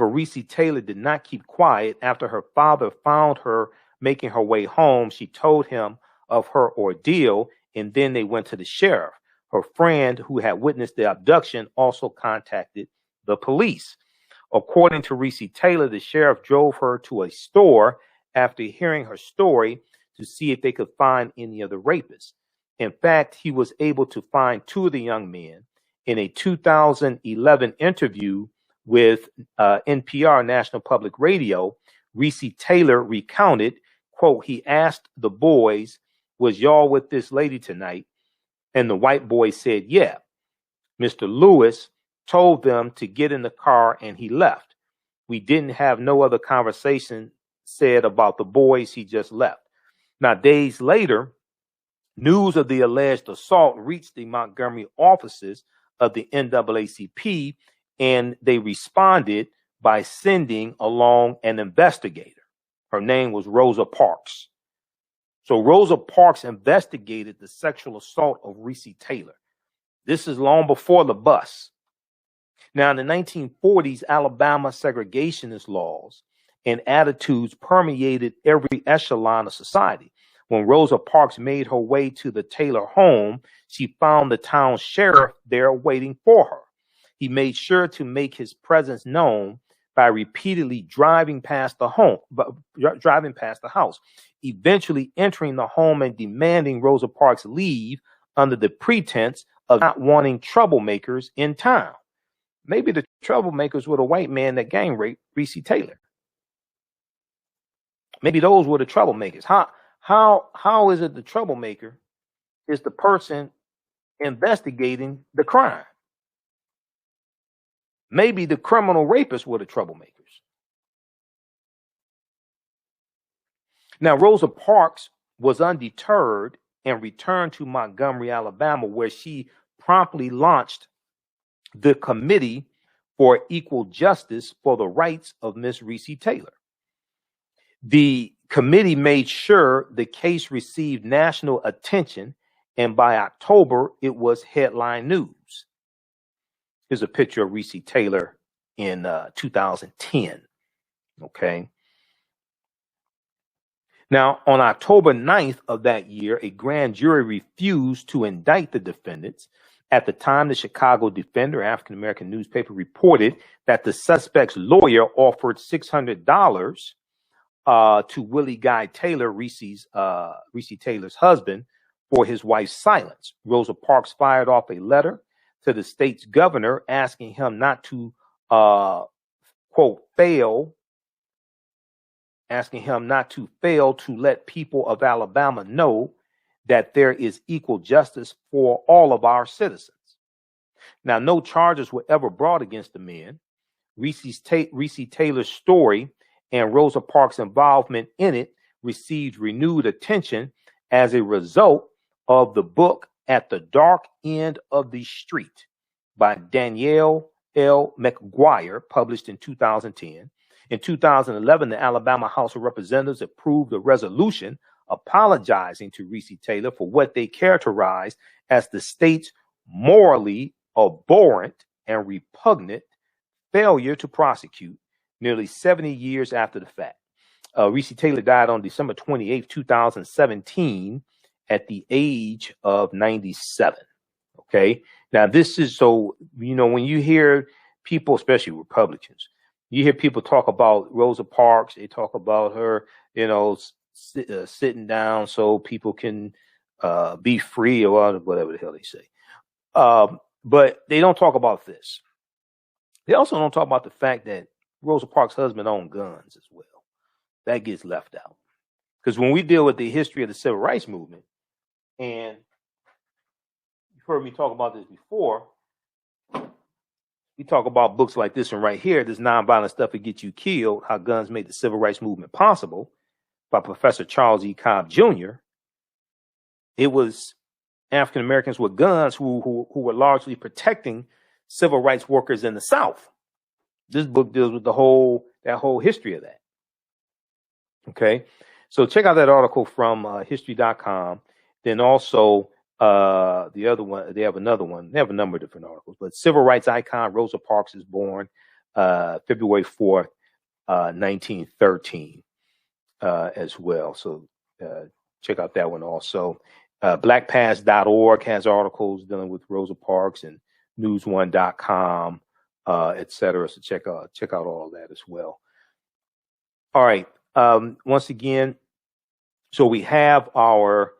Reese Taylor did not keep quiet. After her father found her making her way home, she told him of her ordeal, and then they went to the sheriff. Her friend who had witnessed the abduction also contacted the police. According to Reese Taylor, the sheriff drove her to a store after hearing her story to see if they could find any of the rapists. In fact, he was able to find 2 of the young men. In a 2011 interview with NPR, National Public Radio, Reese Taylor recounted, quote, he asked the boys, was y'all with this lady tonight? And the white boy said, yeah. Mr. Lewis told them to get in the car and he left. We didn't have no other conversation said about the boys. He just left. Now, days later, news of the alleged assault reached the Montgomery offices of the NAACP, and they responded by sending along an investigator. Her name was Rosa Parks. So Rosa Parks investigated the sexual assault of Reese Taylor. This is long before the bus. Now, in the 1940s, Alabama segregationist laws and attitudes permeated every echelon of society. When Rosa Parks made her way to the Taylor home, she found the town sheriff there waiting for her. He made sure to make his presence known by repeatedly driving past the house, eventually entering the home and demanding Rosa Parks leave under the pretense of not wanting troublemakers in town. Maybe the troublemakers were the white man that gang raped Reese Taylor. Maybe those were the troublemakers. How is it the troublemaker is the person investigating the crime? Maybe the criminal rapists were the troublemakers. Now, Rosa Parks was undeterred and returned to Montgomery, Alabama, where she promptly launched the Committee for Equal Justice for the Rights of Miss Reese Taylor. The committee made sure the case received national attention, and by October, it was headline news. Here's a picture of Reese Taylor in 2010. Okay. Now, on October 9th of that year, a grand jury refused to indict the defendants. At the time, the Chicago Defender, African-American newspaper, reported that the suspect's lawyer offered $600 to Willie Guy Taylor, Reese Taylor's husband, for his wife's silence. Rosa Parks fired off a letter to the state's governor asking him not to, quote, fail to let people of Alabama know that there is equal justice for all of our citizens. Now, no charges were ever brought against the men. Reese Taylor's story and Rosa Parks' involvement in it received renewed attention as a result of the book At the Dark End of the Street by Danielle L. McGuire, published in 2010. In 2011, the Alabama House of Representatives approved a resolution apologizing to Reesa Taylor for what they characterized as the state's morally abhorrent and repugnant failure to prosecute nearly 70 years after the fact. Reesa Taylor died on December 28, 2017 at the age of 97. Okay. Now this is so, when you hear people, especially Republicans, you hear people talk about Rosa Parks, they talk about her, sitting down so people can be free or whatever the hell they say. But they don't talk about this. They also don't talk about the fact that Rosa Parks' husband owned guns as well. That gets left out. Because when we deal with the history of the civil rights movement, and you've heard me talk about this before, we talk about books like this one right here, this Nonviolent Stuff That Gets You Killed, How Guns Made the Civil Rights Movement Possible, by Professor Charles E. Cobb Jr. It was African Americans with guns who were largely protecting civil rights workers in the South. This book deals with that whole history of that. Okay, so check out that article from history.com. Then also the other one, they have another one. They have a number of different articles, but civil rights icon Rosa Parks is born February 4th, 1913 as well. So check out that one also. Blackpast.org has articles dealing with Rosa Parks, and newsone.com, etc. So check out all of that as well. All right. Once again, so we have our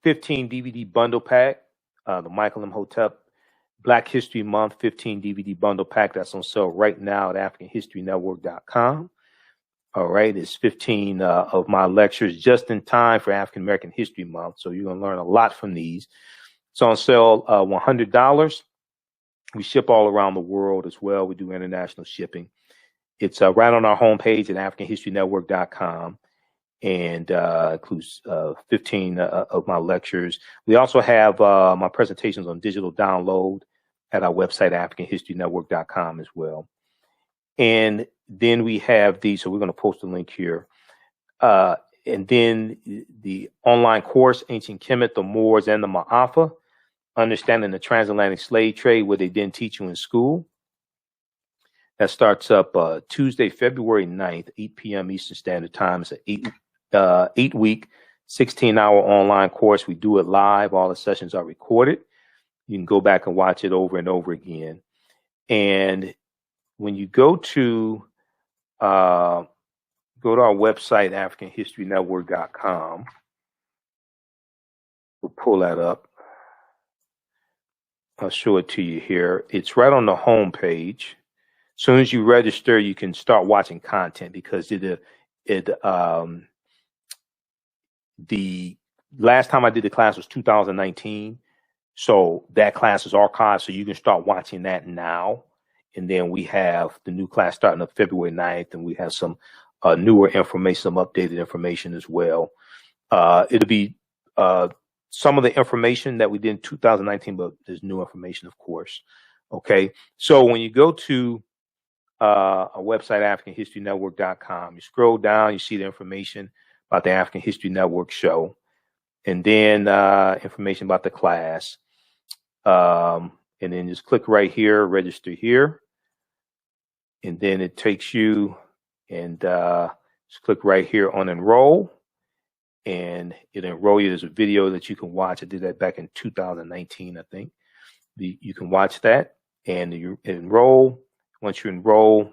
15 DVD bundle pack, the Michael Imhotep Black History Month 15 DVD bundle pack that's on sale right now at AfricanHistoryNetwork.com. All right, it's 15 of my lectures just in time for African American History Month, so you're going to learn a lot from these. It's on sale $100. We ship all around the world as well. We do international shipping. It's right on our homepage at AfricanHistoryNetwork.com, and includes 15 of my lectures. We also have my presentations on digital download at our website, AfricanHistoryNetwork.com as well. And then we have these, so we're going to post a link here. And then the online course, Ancient Kemet, the Moors, and the Ma'afa, Understanding the Transatlantic Slave Trade, what they didn't teach you in school. That starts up Tuesday, February 9th, 8 p.m. Eastern Standard Time. It's an 8-week, 16-hour online course. We do it live. All the sessions are recorded. You can go back and watch it over and over again. And when you go to our website, AfricanHistoryNetwork.com, we'll pull that up. I'll show it to you here. It's right on the home page. As soon as you register, you can start watching content, because the last time I did the class was 2019. So that class is archived, so you can start watching that now. And then we have the new class starting up February 9th, and we have some newer information, some updated information as well. It'll be some of the information that we did in 2019, but there's new information, of course. Okay, so when you go to our website, AfricanHistoryNetwork.com, you scroll down, you see the information about the African History Network show, and then information about the class. And then just click right here, register here. And then it takes you, and just click right here on enroll. And it'll enroll you. There's a video that you can watch. I did that back in 2019, I think. You can watch that, and you enroll. Once you enroll,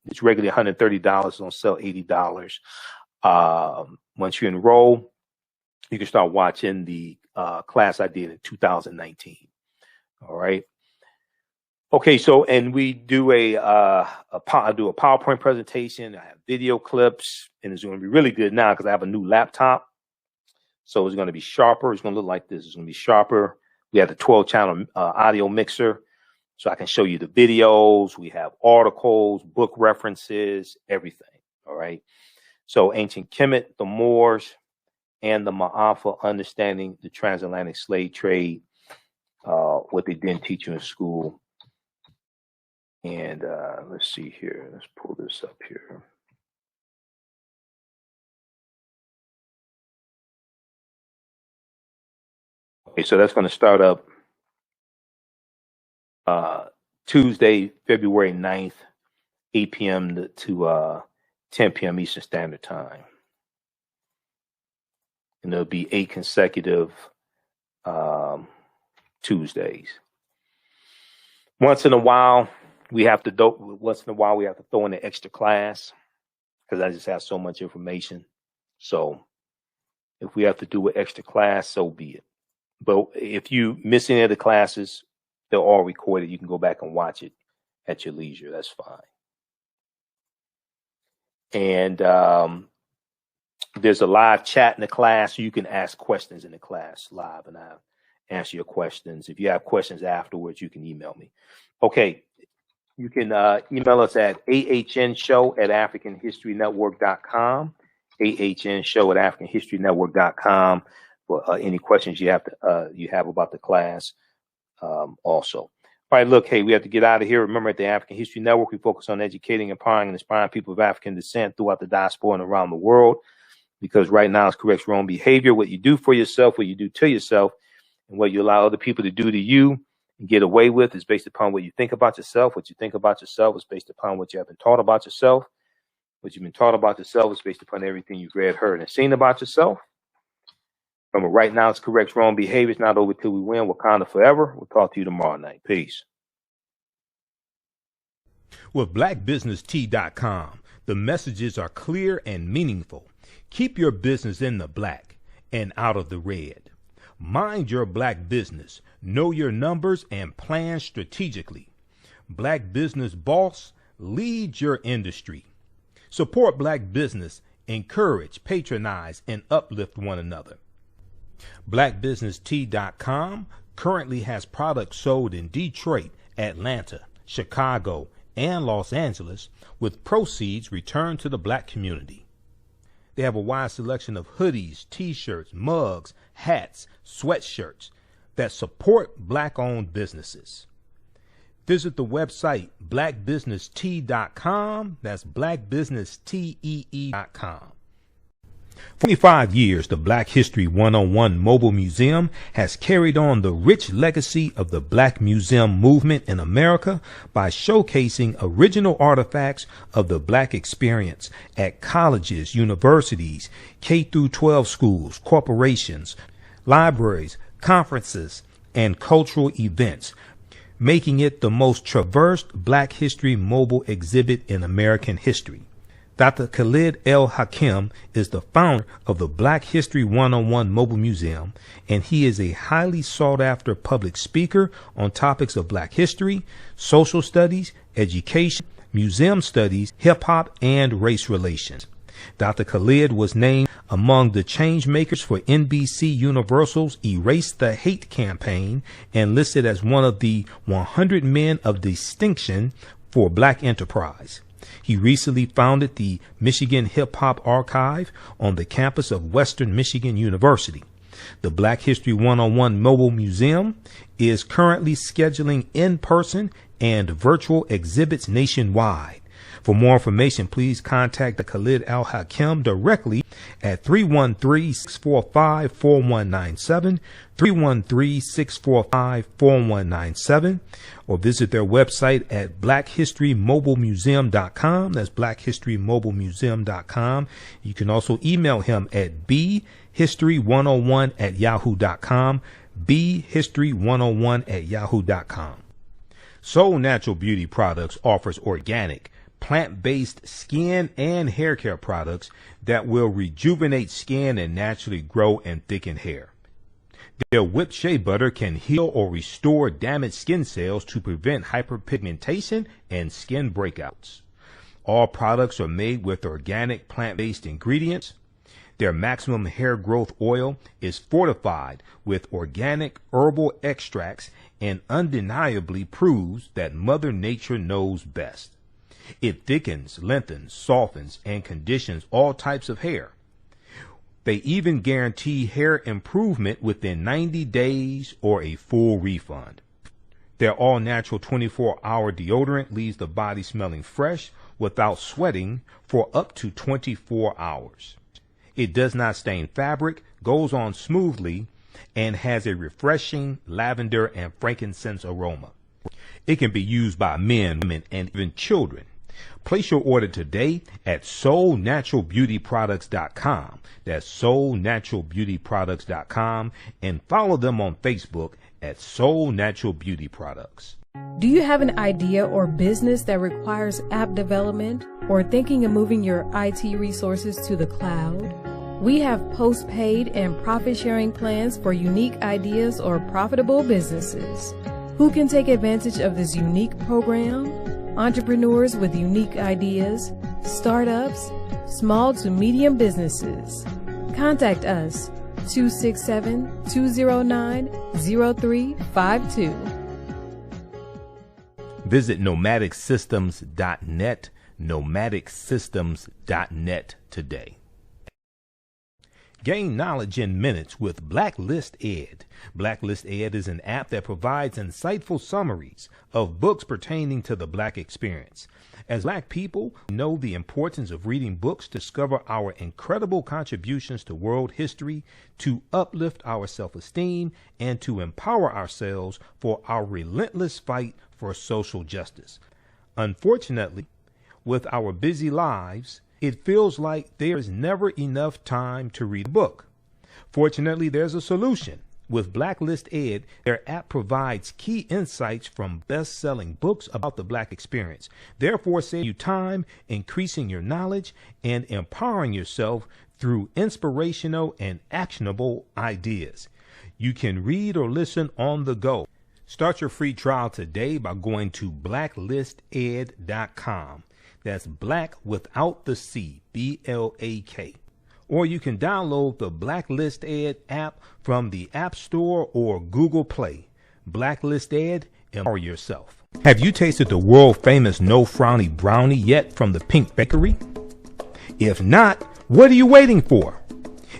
it's regularly $130. It's on sale $80. Once you enroll, you can start watching the class I did in 2019. All right. Okay, so, and we do I do a PowerPoint presentation. I have video clips, and it's going to be really good now because I have a new laptop. So it's going to be sharper. It's going to look like this. It's going to be sharper. We have the 12-channel audio mixer. So I can show you the videos. We have articles, book references, everything. All right. So Ancient Kemet, the Moors, and the Ma'afa, Understanding the Transatlantic Slave Trade, what they didn't teach you in school. And let's see here. Let's pull this up here. Okay, so that's going to start up Tuesday, February 9th, 8 p.m. to 10 p.m. Eastern Standard Time. And there'll be 8 consecutive Tuesdays. Once in a while, we have to throw in an extra class because I just have so much information. So if we have to do an extra class, so be it. But if you miss any of the classes, they're all recorded. You can go back and watch it at your leisure. That's fine. And there's a live chat in the class, so you can ask questions in the class live, and I'll answer your questions. If you have questions afterwards, you can email me. Okay, you can email us at AHNshow@AfricanHistoryNetwork.com, AHNshow@AfricanHistoryNetwork.com for any questions you have about the class. Also. All right, look, hey, we have to get out of here. Remember, at the African History Network, we focus on educating, empowering, and inspiring people of African descent throughout the diaspora and around the world. Because right now it's correct your own behavior, what you do for yourself, what you do to yourself, and what you allow other people to do to you and get away with is based upon what you think about yourself. What you think about yourself is based upon what you have been taught about yourself. What you've been taught about yourself is based upon everything you've read, heard, and seen about yourself. Remember, right now it's correct your own behavior. It's not over till we win. Wakanda forever. We'll talk to you tomorrow night. Peace. With blackbusinesstea.com, the messages are clear and meaningful. Keep your business in the black and out of the red. Mind your black business. Know your numbers and plan strategically. Black Business Boss, lead your industry. Support black business. Encourage, patronize, and uplift one another. blackbusinesstea.com currently has products sold in Detroit, Atlanta, Chicago, and Los Angeles, with proceeds returned to the black community. They have a wide selection of hoodies, t-shirts, mugs, hats, sweatshirts that support black-owned businesses. Visit the website blackbusinesstee.com. That's blackbusinesstee.com. For 25 years, the Black History 101 Mobile Museum has carried on the rich legacy of the Black Museum movement in America by showcasing original artifacts of the Black experience at colleges, universities, K-12 schools, corporations, libraries, conferences, and cultural events, making it the most traversed Black History mobile exhibit in American history. Dr. Khalid El Hakim is the founder of the Black History 101 Mobile Museum, and he is a highly sought-after public speaker on topics of Black history, social studies, education, museum studies, hip-hop, and race relations. Dr. Khalid was named among the change makers for NBC Universal's Erase the Hate campaign and listed as one of the 100 men of distinction for Black enterprise. He recently founded the Michigan Hip Hop Archive on the campus of Western Michigan University. The Black History 101 Mobile Museum is currently scheduling in-person and virtual exhibits nationwide. For more information, please contact the Khalid Al Hakim directly at 313-645-4197, 313-645-4197, or visit their website at blackhistorymobilemuseum.com. That's blackhistorymobilemuseum.com. You can also email him at bhistory101@yahoo.com, bhistory101@yahoo.com. Soul Natural Beauty Products offers organic, plant-based skin and hair care products that will rejuvenate skin and naturally grow and thicken hair. Their whipped shea butter can heal or restore damaged skin cells to prevent hyperpigmentation and skin breakouts. All products are made with organic plant-based ingredients. Their maximum hair growth oil is fortified with organic herbal extracts and undeniably proves that Mother Nature knows best. It thickens, lengthens, softens, and conditions all types of hair. They even guarantee hair improvement within 90 days or a full refund. Their all-natural 24-hour deodorant leaves the body smelling fresh without sweating for up to 24 hours. It does not stain fabric, goes on smoothly, and has a refreshing lavender and frankincense aroma. It can be used by men, women, and even children. Place your order today at soulnaturalbeautyproducts.com. That's soulnaturalbeautyproducts.com, and follow them on Facebook at Soul Natural Beauty Products. Do you have an idea or business that requires app development or thinking of moving your IT resources to the cloud? We have post-paid and profit-sharing plans for unique ideas or profitable businesses. Who can take advantage of this unique program? Entrepreneurs with unique ideas, startups, small to medium businesses. Contact us 267-209-0352. Visit nomadicsystems.net, nomadicsystems.net today. Gain knowledge in minutes with Blacklist Ed. Blacklist Ed is an app that provides insightful summaries of books pertaining to the Black experience. As Black people, we know the importance of reading books to discover our incredible contributions to world history, to uplift our self-esteem, and to empower ourselves for our relentless fight for social justice. Unfortunately, with our busy lives, it feels like there is never enough time to read a book. Fortunately, there's a solution. With Blacklist Ed, their app provides key insights from best-selling books about the Black experience, therefore saving you time, increasing your knowledge, and empowering yourself through inspirational and actionable ideas. You can read or listen on the go. Start your free trial today by going to blacklisted.com. That's black without the C, B-L-A-K. Or you can download the Blacklist Ed app from the App Store or Google Play. Blacklist Ed, empower yourself. Have you tasted the world-famous No Frowny Brownie yet from the Pink Bakery? If not, what are you waiting for?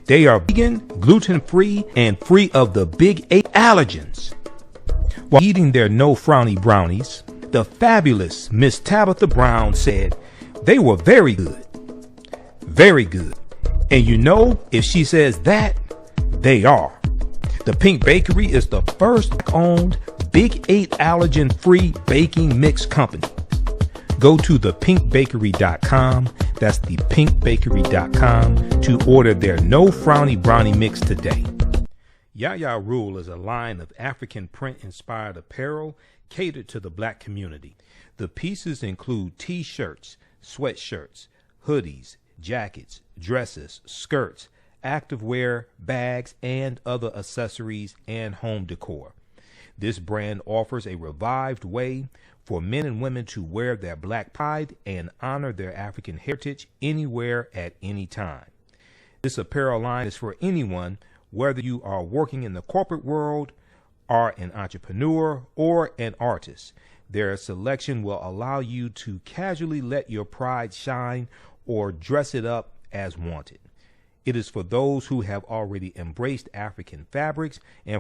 They are vegan, gluten-free, and free of the big 8 allergens. While eating their No Frowny brownies, the fabulous Miss Tabitha Brown said they were very good. Very good. And you know, if she says that, they are. The Pink Bakery is the first owned Big 8 allergen-free baking mix company. Go to thepinkbakery.com, that's thepinkbakery.com, to order their No Frowny Brownie Mix today. Yaya Rule is a line of African print-inspired apparel catered to the Black community. The pieces include t-shirts, sweatshirts, hoodies, jackets, dresses, skirts, activewear, bags, and other accessories and home decor. This brand offers a revived way for men and women to wear their Black pride and honor their African heritage anywhere at any time. This apparel line is for anyone, whether you are working in the corporate world, are an entrepreneur, or an artist. Their selection will allow you to casually let your pride shine or dress it up as wanted. It is for those who have already embraced African fabrics and